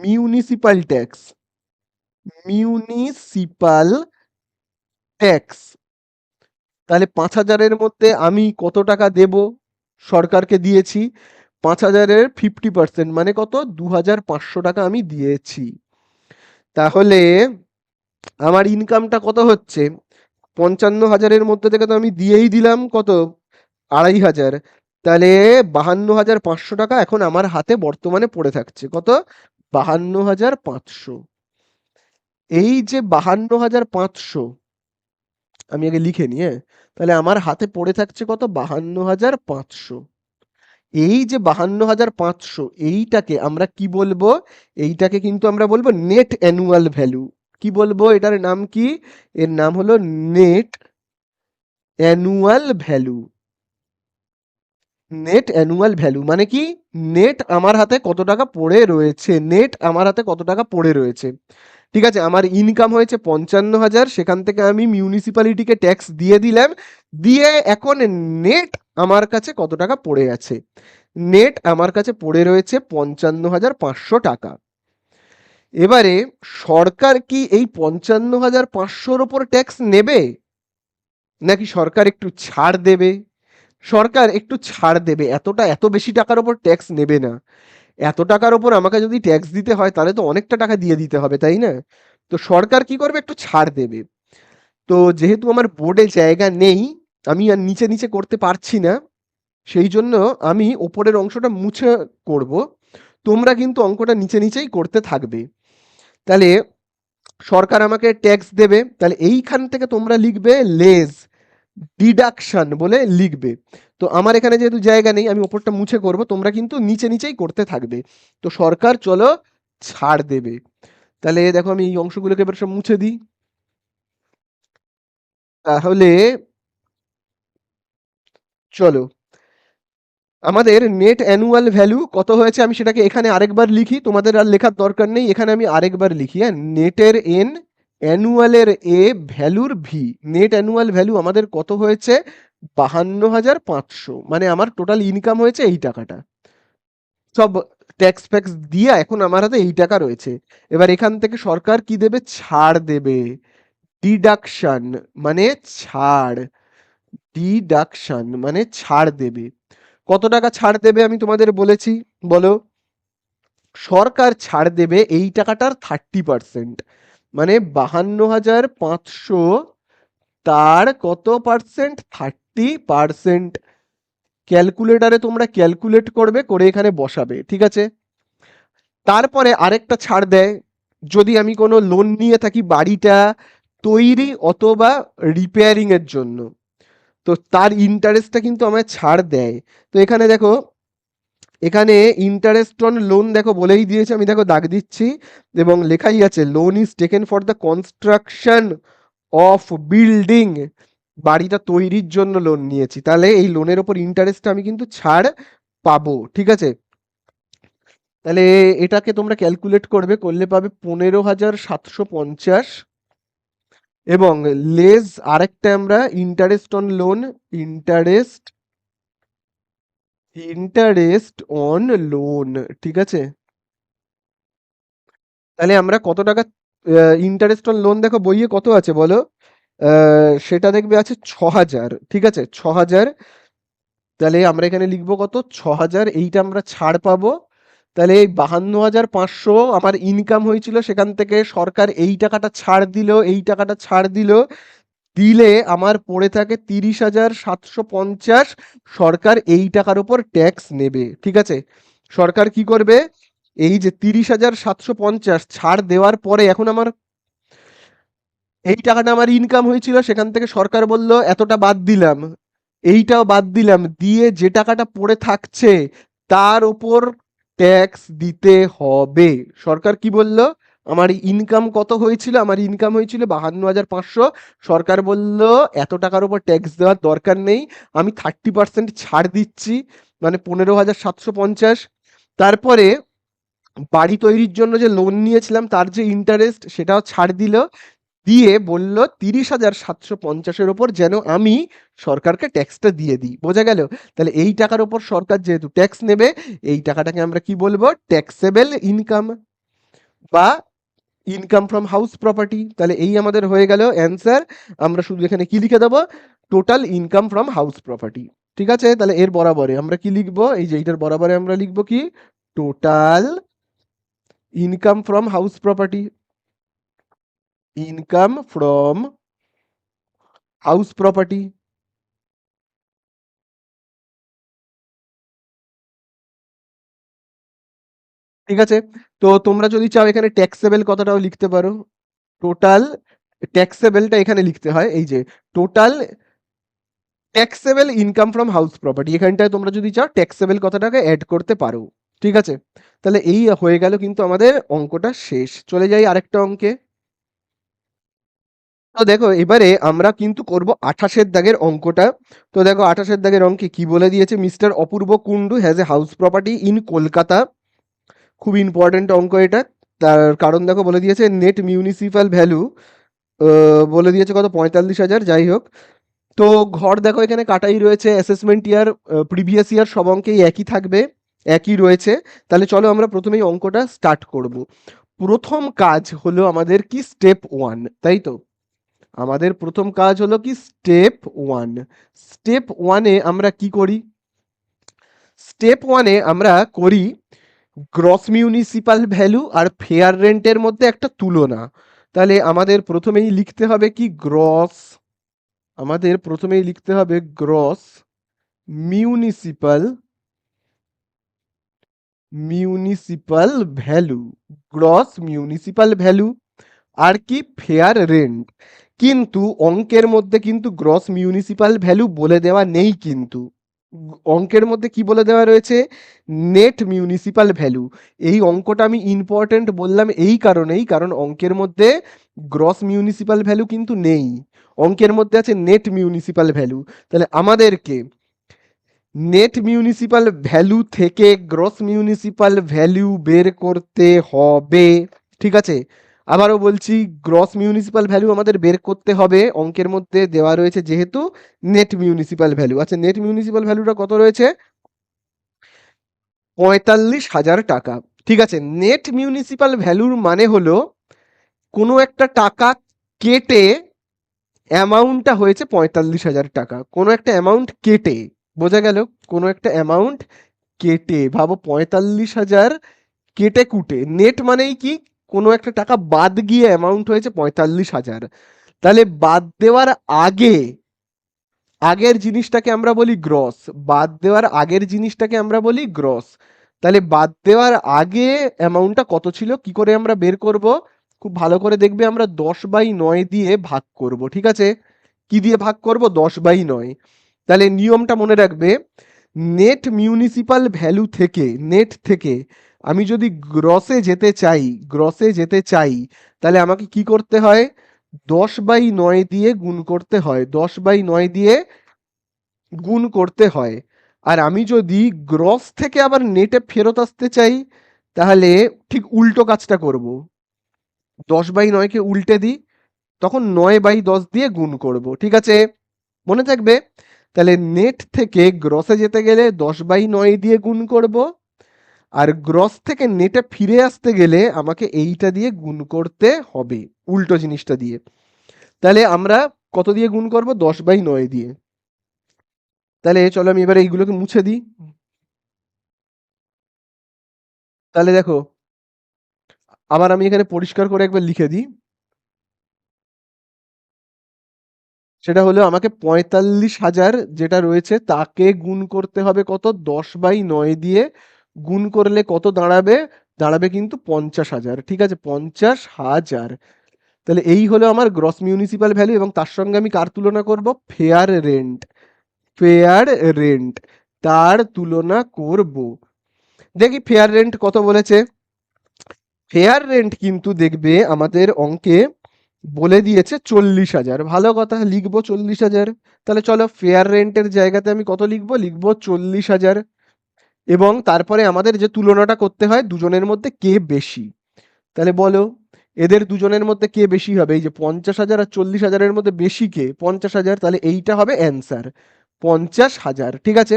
মিউনিসিপাল ট্যাক্স, মিউনিসিপাল ট্যাক্স। তাহলে 5,000-এর মধ্যে আমি কত টাকা দেব? সরকারকে দিয়েছি 5,000-এর 50% মানে কত 2,500 টাকা আমি দিয়েছি। তাহলে আমার ইনকামটা কত হচ্ছে? 55,000-এর মধ্যে থেকে তো আমি দিয়েই দিলাম কত 2,500, তাহলে 52,500 টাকা এখন আমার হাতে বর্তমানে পড়ে থাকছে। কত? 52,500। এই যে 52,500 আমি আগে লিখে নিই, হ্যাঁ। তাহলে আমার হাতে পড়ে থাকছে কত 52,500। এই যে 52,500 এইটাকে আমরা কি বলবো? এইটাকে কিন্তু আমরা বলবো নেট অ্যানুয়াল ভ্যালু। কি বলবো? এটার নাম কি? এর নাম হলো net annual value. Net annual value মানে কি? নেট আমার হাতে কত টাকা পড়ে রয়েছে, নেট আমার হাতে কত টাকা পড়ে রয়েছে। ঠিক আছে, আমার ইনকাম হয়েছে 55,000, সেখান থেকে আমি মিউনিসিপ্যালিটিকে ট্যাক্স দিয়ে দিলাম, দিয়ে এখন নেট আমার কাছে কত টাকা পড়ে আছে? নেট আমার কাছে পড়ে রয়েছে 55,500 টাকা। এবারে সরকার কি এই 55,500-র ওপর ট্যাক্স নেবে, নাকি সরকার একটু ছাড় দেবে? সরকার একটু ছাড় দেবে, এত বেশি টাকার ওপর ট্যাক্স নেবে না। এত টাকার ওপর আমাকে যদি ট্যাক্স দিতে হয় তাহলে তো অনেকটা টাকা দিয়ে দিতে হবে, তাই না? তো সরকার কি করবে? একটু ছাড় দেবে। তো যেহেতু আমার বোর্ডে জায়গা নেই, আমি আর নিচে নিচে করতে পারছি না, সেই জন্য আমি ওপরের অংশটা মুছে করব। তোমরা কিন্তু অঙ্কটা নিচে নিচেই করতে থাকবে। তাহলে সরকার আমাকে ট্যাক্স দেবে, তাহলে এইখান থেকে তোমরা লিখবে লেস ডিডাকশন বলে লিখবে। তো আমার এখানে যেহেতু জায়গা নেই আমি ওপরটা মুছে করব, তোমরা কিন্তু নিচে নিচেই করতে থাকবে। তো সরকার চলো ছাড় দেবে। তাহলে দেখো আমি এই অংশগুলোকে এবার সব মুছে দিই। তাহলে চলো, আমাদের নেট অ্যানুয়াল ভ্যালু কত হয়েছে আমি সেটাকে এখানে আরেকবার লিখি, তোমাদের আর লেখার দরকার নেই, এখানে আমি আরেকবার লিখি, হ্যাঁ। নেটের এন, অ্যানুয়ালের এ, ভ্যালুর ভি। নেট অ্যানুয়াল ভ্যালু আমাদের কত হয়েছে? 52,500, মানে আমার টোটাল ইনকাম হয়েছে এই টাকাটা। সব ট্যাক্স ফ্যাক্স দিয়ে এখন আমার হাতে এই টাকা রয়েছে। এবার এখান থেকে সরকার কি দেবে? ছাড় দেবে। ডিডাকশন মানে ছাড়, ডিডাকশন মানে ছাড় দেবে। কত টাকা ছাড় দেবে আমি তোমাদের বলেছি, বলো? সরকার ছাড় দেবে এই টাকাটার 30%, মানে 52,500, তার কত পার্সেন্ট? 30%। ক্যালকুলেটারে তোমরা ক্যালকুলেট করবে, করে এখানে বসাবে, ঠিক আছে? তারপরে আরেকটা ছাড় দেয়, যদি আমি কোনো লোন নিয়ে থাকি বাড়িটা তৈরি অথবা রিপেয়ারিং এর জন্য, তো তার ইন্টারেস্টটা কিন্তু আমায় ছাড় দেয়। তো এখানে দেখো, এখানে ইন্টারেস্ট অন লোন দেখো বলেই দিয়েছে, আমি দেখো দাগ দিচ্ছি এবং লেখাই আছে loan is taken for the construction of building, বাড়িটা তৈরির জন্য লোন নিয়েছি, তাহলে এই লোনের ওপর ইন্টারেস্টটা আমি কিন্তু ছাড় পাবো, ঠিক আছে? তাহলে এটাকে তোমরা ক্যালকুলেট করবে, করলে পাবে 15,750। এবং লেস আরেকটা আমরা interest on loan, interest, interest on loan, ঠিক আছে? তাহলে আমরা কত টাকা ইন্টারেস্ট অন লোন দেখো বইয়ে কত আছে বলো? সেটা দেখবে আছে 6,000, ঠিক আছে? 6,000। তাহলে আমরা এখানে লিখবো কত? 6,000, এইটা আমরা ছাড় পাবো। তাহলে এই 52,500 আমার ইনকাম হয়েছিল, সেখান থেকে সরকার এই টাকাটা ছাড় দিল, এই টাকাটা ছাড় দিল, দিলে আমার পড়ে থাকে 30,750। সরকার এই টাকার উপর ট্যাক্স নেবে, ঠিক আছে? সরকার কি করবে? এই যে 30,750 ছাড় দেওয়ার পরে এখন আমার এই টাকাটা আমার ইনকাম হয়েছিল, সেখান থেকে সরকার বলল এতটা বাদ দিলাম, এইটাও বাদ দিলাম, দিয়ে যে টাকাটা পড়ে থাকছে তার ওপর ট্যাক্স দিতে হবে। সরকার কি বলল, আমার ইনকাম কত হয়েছিল, আমার ইনকাম হয়েছিল 52,500। সরকার বলল এত টাকার উপর ট্যাক্স দেওয়ার দরকার নেই, আমি 30% ছাড় দিচ্ছি, মানে 15,750। তারপরে বাড়ি তৈরির জন্য যে লোন নিয়েছিলাম তার যে ইন্টারেস্ট সেটাও ছাড় দিল, দিয়ে বলল 30,750-এর ওপর যেন আমি সরকারকে ট্যাক্সটা দিয়ে দিই। বোঝা গেল? তাহলে এই টাকার ওপর সরকার যেহেতু ট্যাক্স নেবে, এই টাকাটাকে আমরা কি বলবো, ট্যাক্সেবল ইনকাম বা ইনকাম ফ্রম হাউস প্রপার্টি। তাহলে এই আমাদের হয়ে গেল অ্যান্সার। আমরা শুধু এখানে কি লিখে দেবো, total income from house property. ঠিক আছে, তাহলে এর বরাবরে আমরা কি লিখবো, এই যে এইটার বরাবরে আমরা লিখবো কি, total income from house property, income from house property. ঠিক আছে, তো তোমরা যদি চাও এখানে ট্যাক্সেবল কথাটাও লিখতে পারো। টোটাল ট্যাক্সেবলটা এখানে লিখতে হয়, এই যে total taxable income from house property, এখানটায় তোমরা যদি চাও ট্যাক্সেবল কথাটাকে অ্যাড করতে পারো। ঠিক আছে, তাহলে এই হয়ে গেল কিন্তু আমাদের অঙ্কটা শেষ। চলে যাই আরেকটা অঙ্কে। তো দেখো এবারে আমরা কিন্তু করব 28-এর দাগের অঙ্কটা। তো দেখো 28-এর দাগের অঙ্কে কি বলে দিয়েছে, mister Apurba Kundu has a house property in Kolkata. খুব ইম্পর্টেন্ট অঙ্ক এটা, তার কারণ দেখো বলে দিয়েছে নেট মিউনিসিপ্যাল ভ্যালু, বলে দিয়েছে কত, 45,000। যাই হোক, তো ঘর দেখো এখানে কাটাই রয়েছে, অ্যাসেসমেন্ট ইয়ার প্রিভিয়াস ইয়ার সব অঙ্কেই একই থাকবে, একই রয়েছে। তাহলে চলো আমরা প্রথমেই অঙ্কটা স্টার্ট করব। প্রথম কাজ হলো আমাদের কি, স্টেপ ওয়ান, তাই তো? আমাদের প্রথম কাজ হলো কি, স্টেপ ওয়ান। স্টেপ ওয়ানে আমরা কি করি, স্টেপ ওয়ানে আমরা করি গ্রস মিউনিসিপাল ভ্যালু আর ফেয়ার রেন্টের মধ্যে একটা তুলনা। তাহলে আমাদের প্রথমেই লিখতে হবে কি, গ্রস, আমাদের প্রথমেই লিখতে হবে gross municipal, municipal value, gross municipal value আর কি, ফেয়ার রেন্ট। কিন্তু অঙ্কের মধ্যে কিন্তু গ্রস মিউনিসিপাল ভ্যালু বলে দেওয়া নেই, কিন্তু অঙ্কের মধ্যে কি বলে দেওয়া রয়েছে, নেট মিউনিসিপাল ভ্যালু। এই অঙ্কটা আমি ইম্পর্টেন্ট বললাম এই কারণেই, কারণ অঙ্কের মধ্যে গ্রস মিউনিসিপাল ভ্যালু কিন্তু নেই, অঙ্কের মধ্যে আছে নেট মিউনিসিপাল ভ্যালু। তাহলে আমাদেরকে নেট মিউনিসিপাল ভ্যালু থেকে গ্রস মিউনিসিপাল ভ্যালু বের করতে হবে। ঠিক আছে, আবারও বলছি, গ্রস মিউনিসিপাল ভ্যালু আমাদের বের করতে হবে, অঙ্কের মধ্যে দেওয়া রয়েছে যেহেতু নেট মিউনিসিপাল ভ্যালু। আচ্ছা, নেট মিউনিসিপাল ভ্যালুটা কত রয়েছে, 45,000 টাকা। ঠিক আছে, নেট মিউনিসিপাল ভ্যালুর মানে হলো কোনো একটা টাকা কেটে অ্যামাউন্টটা হয়েছে 45,000 টাকা, কোনো একটা অ্যামাউন্ট কেটে, বোঝা গেল, কোনো একটা অ্যামাউন্ট কেটে, ভাবো 45,000 কেটে কুটে, নেট মানেই কি, কোনো একটা টাকা বাদ গিয়ে অ্যামাউন্ট হয়েছে 45,000। তাহলে বাদ দেওয়ার আগে, আগের জিনিসটাকে আমরা বলি গ্রস, বাদ দেওয়ার আগের জিনিসটাকে আমরা বলি গ্রস। তাহলে বাদ দেওয়ার আগে অ্যামাউন্টটা কত ছিল, কি করে আমরা বের করব, খুব ভালো করে দেখবে, আমরা 10/9 দিয়ে ভাগ করব। ঠিক আছে, কি দিয়ে ভাগ করব, 10/9। তাহলে নিয়মটা মনে রাখবে, নেট মিউনিসিপাল ভ্যালু থেকে, নেট থেকে আমি যদি গ্রসে যেতে চাই, গ্রসে যেতে চাই, তাহলে আমাকে কি করতে হয়, 10/9 দিয়ে গুণ করতে হয়, 10/9 দিয়ে গুণ করতে হয়। আর আমি যদি গ্রস থেকে আবার নেটে ফেরত আসতে চাই, তাহলে ঠিক উল্টো কাজটা করব, 10/9কে উল্টে দিই, তখন 9/10 দিয়ে গুণ করব। ঠিক আছে, মনে থাকবে। তাহলে নেট থেকে গ্রসে যেতে গেলে 10/9 দিয়ে গুণ করব, আর গ্রস থেকে নেটে ফিরে আসতে গেলে আমাকে এইটা দিয়ে গুণ করতে হবে, উল্টো জিনিসটা দিয়ে। তাহলে আমরা কত দিয়ে গুণ করব, 10/9 দিয়ে। তাহলে চলো আমি এবার এইগুলোকে মুছে দিই। তাহলে দেখো, আবার আমি এখানে পরিষ্কার করে একবার লিখে দিই, সেটা হলো আমাকে 45,000 যেটা রয়েছে তাকে গুণ করতে হবে কত, 10/9 দিয়ে গুণ করলে কত দাঁড়াবে, দাঁড়াবে কিন্তু 50,000। ঠিক আছে, 50,000। তাহলে এই হলো আমার গ্রস মিউনিসিপাল ভ্যালু, এবং তার সঙ্গে আমি কার তুলনা করব, ফেয়ার রেন্ট। ফেয়ার রেন্ট, তার তুলনা করব। দেখি ফেয়ার রেন্ট কত বলেছে। ফেয়ার রেন্ট কিন্তু দেখবে আমাদের অঙ্কে বলে দিয়েছে 40,000। ভালো কথা, লিখবো 40,000। তাহলে চলো ফেয়ার রেন্টের জায়গাতে আমি কত লিখবো, লিখবো 40,000। এবং তারপরে আমাদের যে তুলনাটা করতে হয় দুজনের মধ্যে কে বেশি। তাহলে বলো এদের দুজনের মধ্যে কে বেশি হবে, এই যে 50,000 আর 40,000-এর মধ্যে বেশি কে, 50,000। তাহলে এইটা হবে অ্যান্সার, 50,000। ঠিক আছে,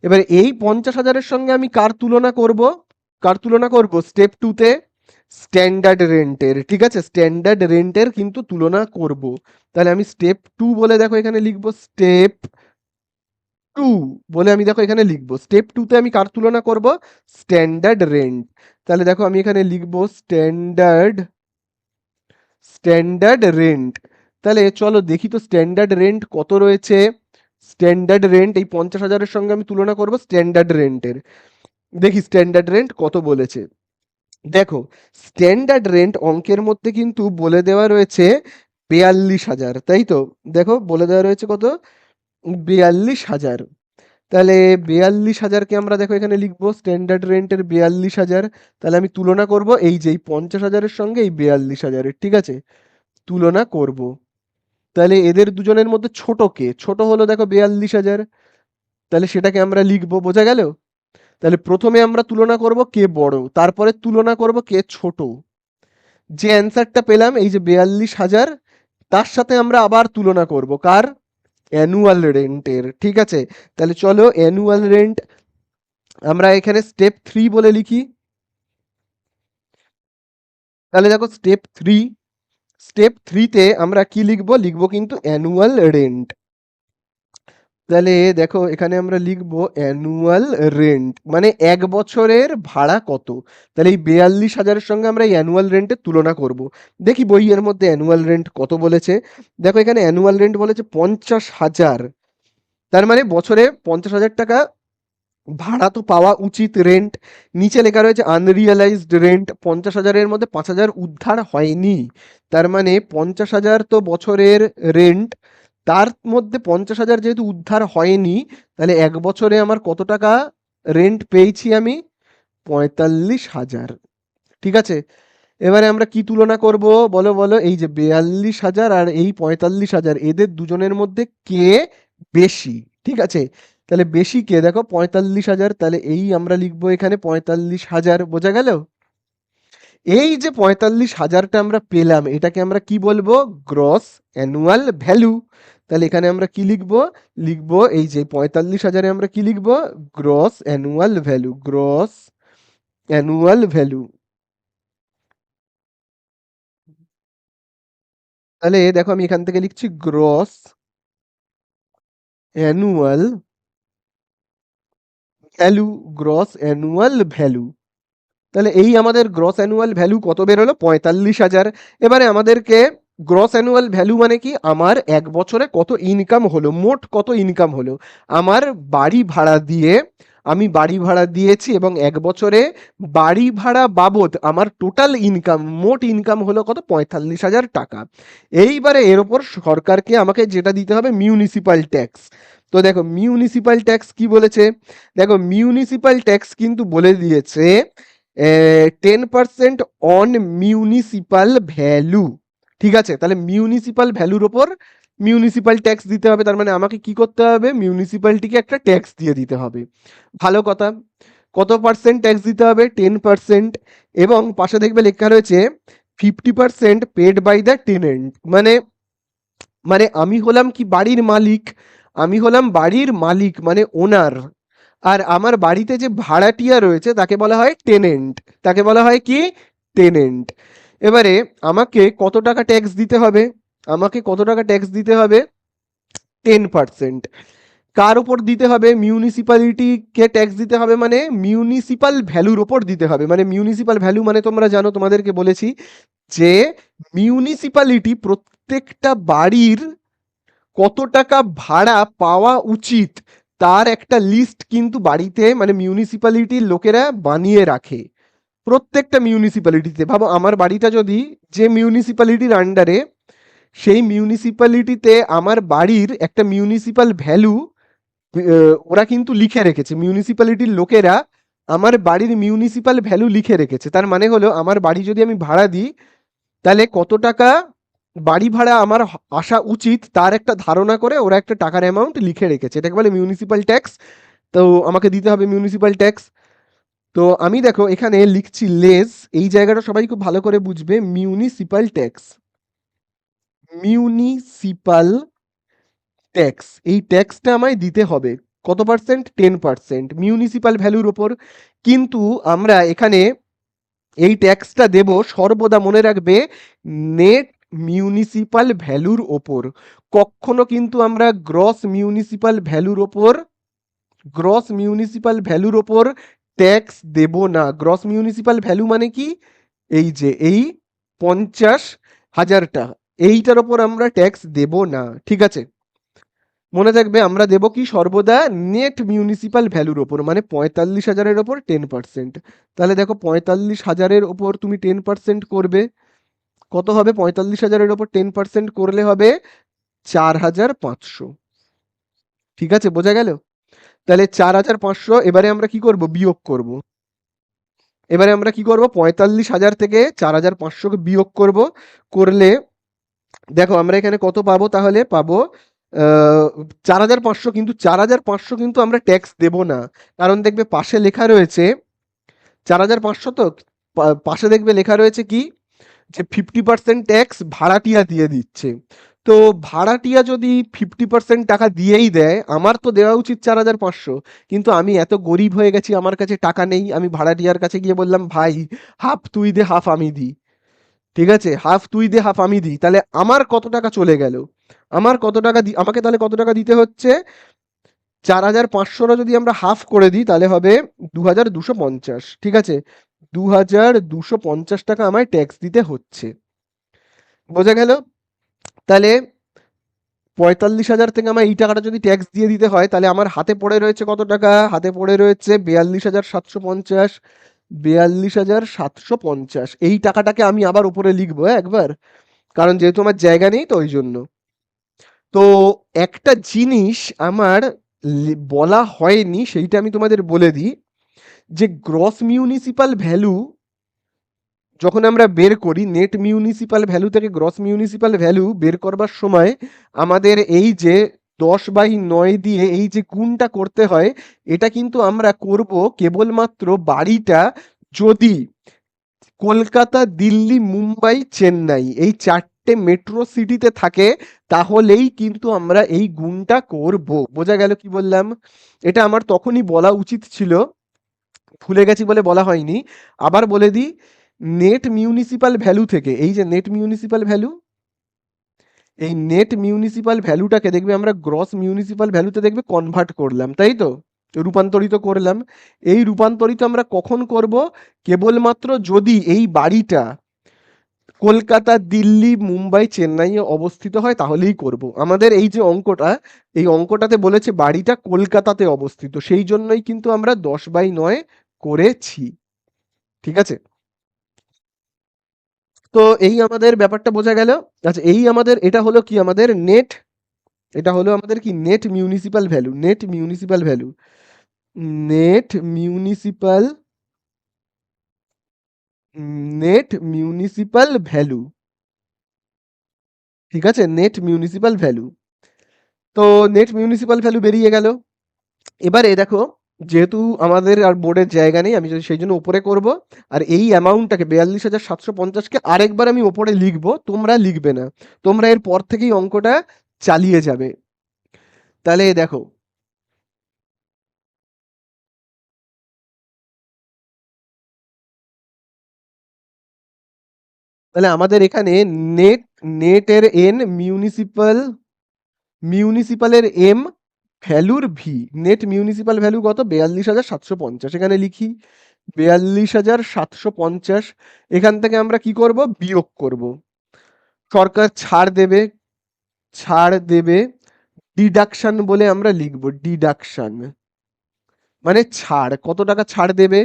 এবার এই 50,000-এর সঙ্গে আমি কার তুলনা করব, কার তুলনা করব, স্টেপ টুতে স্ট্যান্ডার্ড রেন্টের। ঠিক আছে, স্ট্যান্ডার্ড রেন্টের কিন্তু তুলনা করব। তাহলে আমি স্টেপ টু বলে দেখো এখানে লিখবো, স্টেপ টু বলে আমি দেখো এখানে লিখবো, স্টেপ টুতে আমি কার তুলনা করব, স্ট্যান্ডার্ড রেন্ট। তাহলে দেখো আমি এখানে লিখবো স্ট্যান্ডার্ড, স্ট্যান্ডার্ড রেন্ট। তাহলে চলো দেখি তো স্ট্যান্ডার্ড রেন্ট কত রয়েছে। স্ট্যান্ডার্ড রেন্ট এই 50,000-এর সঙ্গে আমি তুলনা করব স্ট্যান্ডার্ড রেন্টের। দেখি স্ট্যান্ডার্ড রেন্ট কত বলেছে। দেখো স্ট্যান্ডার্ড রেন্ট অঙ্কের মধ্যে কিন্তু বলে দেওয়া রয়েছে 42,000, তাই তো। দেখো বলে দেওয়া রয়েছে কত, 42,000। তাহলে 42,000-কে আমরা দেখো এখানে লিখবো স্ট্যান্ডার্ড রেন্টের 42,000। তাহলে আমি তুলনা করব এই যে এই 50,000-এর সঙ্গে এই 42,000-এর। ঠিক আছে, তুলনা করব। তাহলে এদের দুজনের মধ্যে ছোট কে, ছোট হলো দেখো 42,000। তাহলে সেটাকে আমরা লিখবো, বোঝা গেল। তাহলে প্রথমে আমরা তুলনা করব কে বড়, তারপরে তুলনা করব কে ছোট। যে অ্যান্সারটা পেলাম এই যে 42,000, তার সাথে আমরা আবার তুলনা করব কার, অ্যানুয়াল রেন্টের। ঠিক আছে, তাহলে চলো অ্যানুয়াল রেন্ট আমরা এখানে স্টেপ থ্রি বলে লিখি। তাহলে দেখো স্টেপ থ্রি, স্টেপ থ্রিতে আমরা কি লিখবো, লিখবো কিন্তু অ্যানুয়াল রেন্ট। তাহলে দেখো এখানে আমরা লিখবো অ্যানুয়াল রেন্ট মানে এক বছরের ভাড়া কত। তাহলে এই 42,000-এর সঙ্গে আমরা এই অ্যানুয়াল রেন্টের তুলনা করব। দেখি বইয়ের মধ্যে অ্যানুয়াল রেন্ট কত বলেছে। দেখো এখানে অ্যানুয়াল রেন্ট বলেছে 50,000। তার মানে বছরে 50,000 টাকা ভাড়া তো পাওয়া উচিত রেন্ট। নিচে লেখা রয়েছে আনরিয়ালাইজড রেন্ট, 50,000-এর মধ্যে 5,000 উদ্ধার হয়নি। তার মানে 50,000 তো বছরের রেন্ট, তার মধ্যে 50,000 যেহেতু উদ্ধার হয়নি, তাহলে এক বছরে আমার কত টাকা রেন্ট পেয়েছি আমি, 45,000। ঠিক আছে, এবারে আমরা কি তুলনা করব, বলো বলো, এই যে 42,000 আর এই 45,000 এদের দুজনের মধ্যে কে বেশি। ঠিক আছে, তাহলে বেশি কে, দেখো 45,000। তাহলে এই আমরা লিখবো এখানে 45,000, বোঝা গেল। এই যে 45,000টা আমরা পেলাম এটাকে আমরা কি বলবো, গ্রস অ্যানুয়াল ভ্যালু। তাহলে এখানে আমরা কি লিখবো, লিখবো এই যে 45,000-এ আমরা কি লিখবো, gross annual value, gross annual value. তাহলে দেখো আমি এখান থেকে লিখছি gross annual value, gross annual value. তাহলে এই আমাদের গ্রস অ্যানুয়াল ভ্যালু কত বেরোলো, 45,000। এবারে আমাদেরকে গ্রস অ্যানুয়াল ভ্যালু মানে কি, আমার এক বছরে কত ইনকাম হলো, মোট কত ইনকাম হলো আমার বাড়ি ভাড়া দিয়ে, আমি বাড়ি ভাড়া দিয়েছি এবং এক বছরে বাড়ি ভাড়া বাবদ আমার টোটাল ইনকাম, মোট ইনকাম হলো কত, 45,000 টাকা। এইবারে এর ওপর সরকারকে আমাকে যেটা দিতে হবে, মিউনিসিপাল ট্যাক্স। তো দেখো মিউনিসিপাল ট্যাক্স কি বলেছে, দেখো মিউনিসিপাল ট্যাক্স কিন্তু বলে দিয়েছে 10% অন মিউনিসিপাল ভ্যালু। ঠিক আছে, তাহলে মিউনিসিপাল ভ্যালুর ওপর মিউনিসিপাল ট্যাক্স দিতে হবে। তার মানে আমাকে কি করতে হবে, মিউনিসিপ্যালিটিকে একটা ট্যাক্স দিয়ে দিতে হবে। ভালো কথা, কত পার্সেন্ট ট্যাক্স দিতে হবে, 10%। এবং পাশে দেখবে লেখা রয়েছে 50% পেড বাই দ্য টেনেন্ট। মানে মানে আমি হলাম কি বাড়ির মালিক, আমি হলাম বাড়ির মালিক মানে ওনার, আর আমার বাড়িতে যে ভাড়াটিয়া রয়েছে তাকে বলা হয় টেনেন্ট, তাকে বলা হয় কি, টেনেন্ট। এবারে আমাকে কত টাকা ট্যাক্স দিতে হবে, আমাকে কত টাকা ট্যাক্স দিতে হবে, 10%। কার উপর দিতে হবে, মিউনিসিপ্যালিটিকে ট্যাক্স দিতে হবে, মানে মিউনিসিপাল ভ্যালুর ওপর দিতে হবে। মানে মিউনিসিপাল ভ্যালু মানে তোমরা জানো, তোমাদেরকে বলেছি যে মিউনিসিপ্যালিটি প্রত্যেকটা বাড়ির কত টাকা ভাড়া পাওয়া উচিত তার একটা লিস্ট কিন্তু বাড়িতে মানে মিউনিসিপ্যালিটির লোকেরা বানিয়ে রাখে। প্রত্যেকটা মিউনিসিপ্যালিটিতে, ভাবো আমার বাড়িটা যদি যে মিউনিসিপ্যালিটির আন্ডারে, সেই মিউনিসিপ্যালিটিতে আমার বাড়ির একটা মিউনিসিপাল ভ্যালু ওরা কিন্তু লিখে রেখেছে, মিউনিসিপ্যালিটির লোকেরা আমার বাড়ির মিউনিসিপাল ভ্যালু লিখে রেখেছে। তার মানে হলো আমার বাড়ি যদি আমি ভাড়া দিই, তাহলে কত টাকা বাড়ি ভাড়া আমার আসা উচিত তার একটা ধারণা করে ওরা একটা টাকার অ্যামাউন্ট লিখে রেখেছে, এটাকে বলে মিউনিসিপাল ট্যাক্স। তো আমাকে দিতে হবে মিউনিসিপাল ট্যাক্স। তো আমি দেখো এখানে লিখছি লেস, এই জায়গাটা সবাই খুব ভালো করে বুঝবে, মিউনিসিপাল ট্যাক্স। মিউনিসিপাল ট্যাক্স, এই ট্যাক্সটা আমায় দিতে হবে কত পার্সেন্ট? 10% মিউনিসিপাল ভ্যালুর ওপর। কিন্তু আমরা এখানে এই ট্যাক্সটা দেব সর্বদা মনে রাখবে নেট মিউনিসিপাল ভ্যালুর ওপর। কখনো কিন্তু আমরা গ্রস মিউনিসিপাল ভ্যালুর ওপর, গ্রস মিউনিসিপাল ভ্যালুর ওপর ট্যাক্স দেব না। গ্রস মিউনিসিপাল ভ্যালু মানে কি? এই যে এই 50,000 টাকা, এইটার ওপর আমরা ট্যাক্স দেব না, ঠিক আছে? মনে থাকবে আমরা দেব কি সর্বদা নেট মিউনিসিপাল ভ্যালুর ওপর, মানে 45,000-এর ওপর 10%। তাহলে দেখো 45,000-এর ওপর তুমি 10% করবে, কত হবে? 45,000-এর ওপর 10% করলে হবে 4,500। ঠিক আছে, বোঝা গেল? তাহলে 4,500, এবারে আমরা কি করব? বিয়োগ করব। এবারে আমরা কি করব? 45,000 থেকে 4,500-কে বিয়োগ করব। করলে দেখো আমরা এখানে কত পাবো? তাহলে পাবো 4,500। কিন্তু 4,500 কিন্তু আমরা ট্যাক্স দেব না, কারণ দেখবে পাশে লেখা রয়েছে 4,500, তো পাশে দেখবে লেখা রয়েছে কি, যে 50% ট্যাক্স ভাড়াটিয়া দিয়ে দিচ্ছে। তো ভাড়াটিয়া যদি 50% টাকা দিয়েই দেয়, আমার তো দেওয়া উচিত 4,500। কিন্তু আমি এত গরিব হয়ে গেছি, আমার কাছে টাকা নেই, আমি ভাড়াটিয়ার কাছে গিয়ে বললাম ভাই হাফ তুই দে হাফ আমি দিই। ঠিক আছে, হাফ তুই দে হাফ আমি দিই, তাহলে আমার কত টাকা চলে গেল? আমার কত টাকা আমাকে তাহলে কত টাকা দিতে হচ্ছে? 4,500 যদি আমরা হাফ করে দিই তাহলে হবে 2,250। ঠিক আছে, 2,250 টাকা আমায় ট্যাক্স দিতে হচ্ছে। বোঝা গেল? তাহলে 45,000 থেকে আমার এই টাকাটা যদি ট্যাক্স দিয়ে দিতে হয়, তাহলে আমার হাতে পড়ে রয়েছে কত টাকা? হাতে পড়ে রয়েছে 42,750। 42,750, এই টাকাটাকে আমি আবার উপরে লিখবো একবার, কারণ যেহেতু আমার জায়গা নেই তো ওই জন্য। তো একটা জিনিস আমার বলা হয়নি, সেইটা আমি তোমাদের বলে দিই, যে গ্রস মিউনিসিপাল ভ্যালু যখন আমরা বের করি, নেট মিউনিসিপাল ভ্যালু থেকে গ্রস মিউনিসিপাল ভ্যালু বের করবার সময় আমাদের এই যে 10/9 দিয়ে এই যে গুণটা করতে হয়, এটা কিন্তু আমরা করব কেবলমাত্র বাড়িটা যদি কলকাতা, দিল্লি, মুম্বাই, চেন্নাই এই 4টে মেট্রো সিটিতে থাকে, তাহলেই কিন্তু আমরা এই গুণটা করব। বোঝা গেল কি বললাম? এটা আমার তখনই বলা উচিত ছিল, ভুলে গেছি বলে বলা হয়নি। আবার বলে দিই, নেট মিউনিসিপাল ভ্যালু থেকে এই যে নেট মিউনিসিপাল ভ্যালু, এই নেট মিউনিসিপাল ভ্যালুটাকে দেখবে আমরা গ্রস মিউনিসিপাল ভ্যালুতে দেখবে কনভার্ট করলাম, তাই তো? রূপান্তরিত করলাম। এই রূপান্তরিত আমরা কখন করব? কেবলমাত্র যদি এই বাড়িটা কলকাতা, দিল্লি, মুম্বাই, চেন্নাইয়ে অবস্থিত হয় তাহলেই করব। আমাদের এই যে অঙ্কটা, এই অঙ্কটাতে বলেছে বাড়িটা কলকাতাতে অবস্থিত, সেই জন্যই কিন্তু আমরা 10/9 করেছি। ঠিক আছে, তো এই আমাদের ব্যাপারটা বোঝা গেল। আচ্ছা, এই আমাদের এটা হলো কি আমাদের নেট, এটা হলো আমাদের কি net municipal value. Net municipal value, net municipal, net municipal value. ঠিক আছে, নেট মিউনিসিপাল ভ্যালু। তো নেট মিউনিসিপাল ভ্যালু বেরিয়ে গেল। এবারে দেখো, যেহেতু আমাদের আর বোর্ডের জায়গা নেই, আমি যদি সেই জন্য উপরে করব, আর এই অ্যামাউন্টটাকে 42,750-কে আরেকবার আমি ওপরে লিখবো, তোমরা লিখবে না, তোমরা এর পর থেকেই অঙ্কটা চালিয়ে যাবে। তাহলে দেখো, তাহলে আমাদের এখানে নেট, নেটের এন, মিউনিসিপাল, মিউনিসিপালের এম, ভ্যালুর ভি। নেট মিউনিসিপাল ভ্যালু কত? 42,750। এখানে লিখি 42,750। এখান থেকে আমরা কি করব? বিয়োগ করব। সরকার ছাড় দেবে, ছাড় দেবে, ডিডাকশন বলে আমরা লিখব, ডিডাকশন মানে ছাড়। কত টাকা ছাড় দেবে?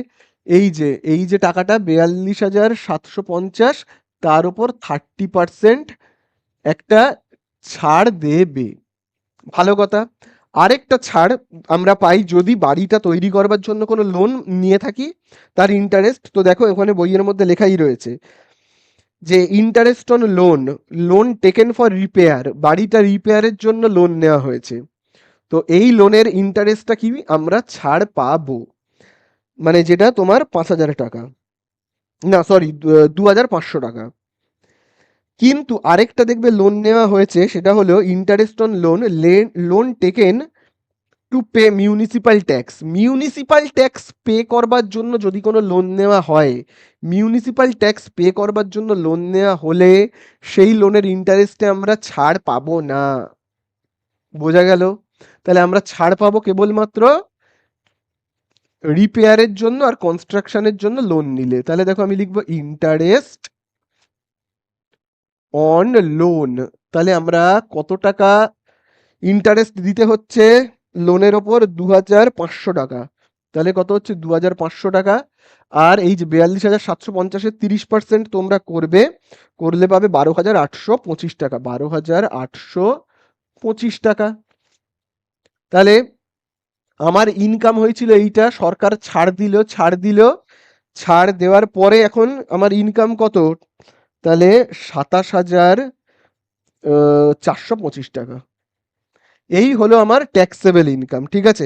এই যে টাকাটা 42,750, তার উপর 30% একটা ছাড় দেবে। ভালো কথা। আরেকটা ছাড় আমরা পাই যদি বাড়িটা তৈরি করবার জন্য কোনো লোন নিয়ে থাকি, তার ইন্টারেস্ট তো দেখো ওখানে বইয়ের মধ্যে লেখাই রয়েছে যে interest on loan, loan taken for repair, বাড়িটা রিপেয়ারের জন্য লোন নেওয়া হয়েছে, তো এই লোনের ইন্টারেস্টটা কি আমরা ছাড় পাবো, মানে যেটা তোমার 5,000 টাকা, না সরি 2,500 টাকা। কিন্তু আরেকটা দেখবে লোন নেওয়া হয়েছে সেটা হলো interest on loan, loan taken to pay municipal tax, municipal tax pay করবার জন্য যদি কোনো লোন নেওয়া হয়, মিউনিসিপাল ট্যাক্স পে করবার জন্য লোন নেওয়া হলে সেই লোনের ইন্টারেস্টে আমরা ছাড় পাবো না। বোঝা গেল? তাহলে আমরা ছাড় পাবো কেবলমাত্র রিপেয়ারের জন্য আর কনস্ট্রাকশনের জন্য লোন নিলে। তাহলে দেখো আমি লিখবো ইন্টারেস্ট অন লোন। তাহলে আমরা কত টাকা ইন্টারেস্ট দিতে হচ্ছে লোনের ওপর? 2,500 টাকা। তাহলে কত হচ্ছে? 2,500 টাকা। আর এই যে 42,750-এর 30% তোমরা করবে, করলে পাবে 12,825 টাকা, 12,825 টাকা। তাহলে আমার ইনকাম হয়েছিল এইটা, সরকার ছাড় দিল, ছাড় দেওয়ার পরে এখন আমার ইনকাম কত? তাহলে 27,425 টাকা। এই হলো আমার ট্যাক্সেবল ইনকাম, ঠিক আছে?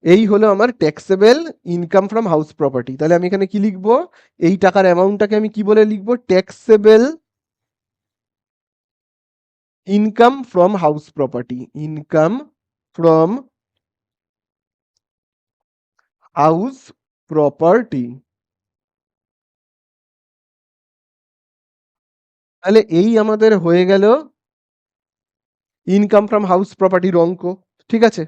এই হলো আমার taxable income from house property. তাহলে আমি এখানে কি লিখবো? এই টাকার অ্যামাউন্টটাকে আমি কি বলে লিখবো? Taxable income from house property, income from house property. তাহলে এই আমাদের হয়ে গেল ইনকাম ফ্রম হাউস প্রপার্টির অঙ্ক, ঠিক আছে?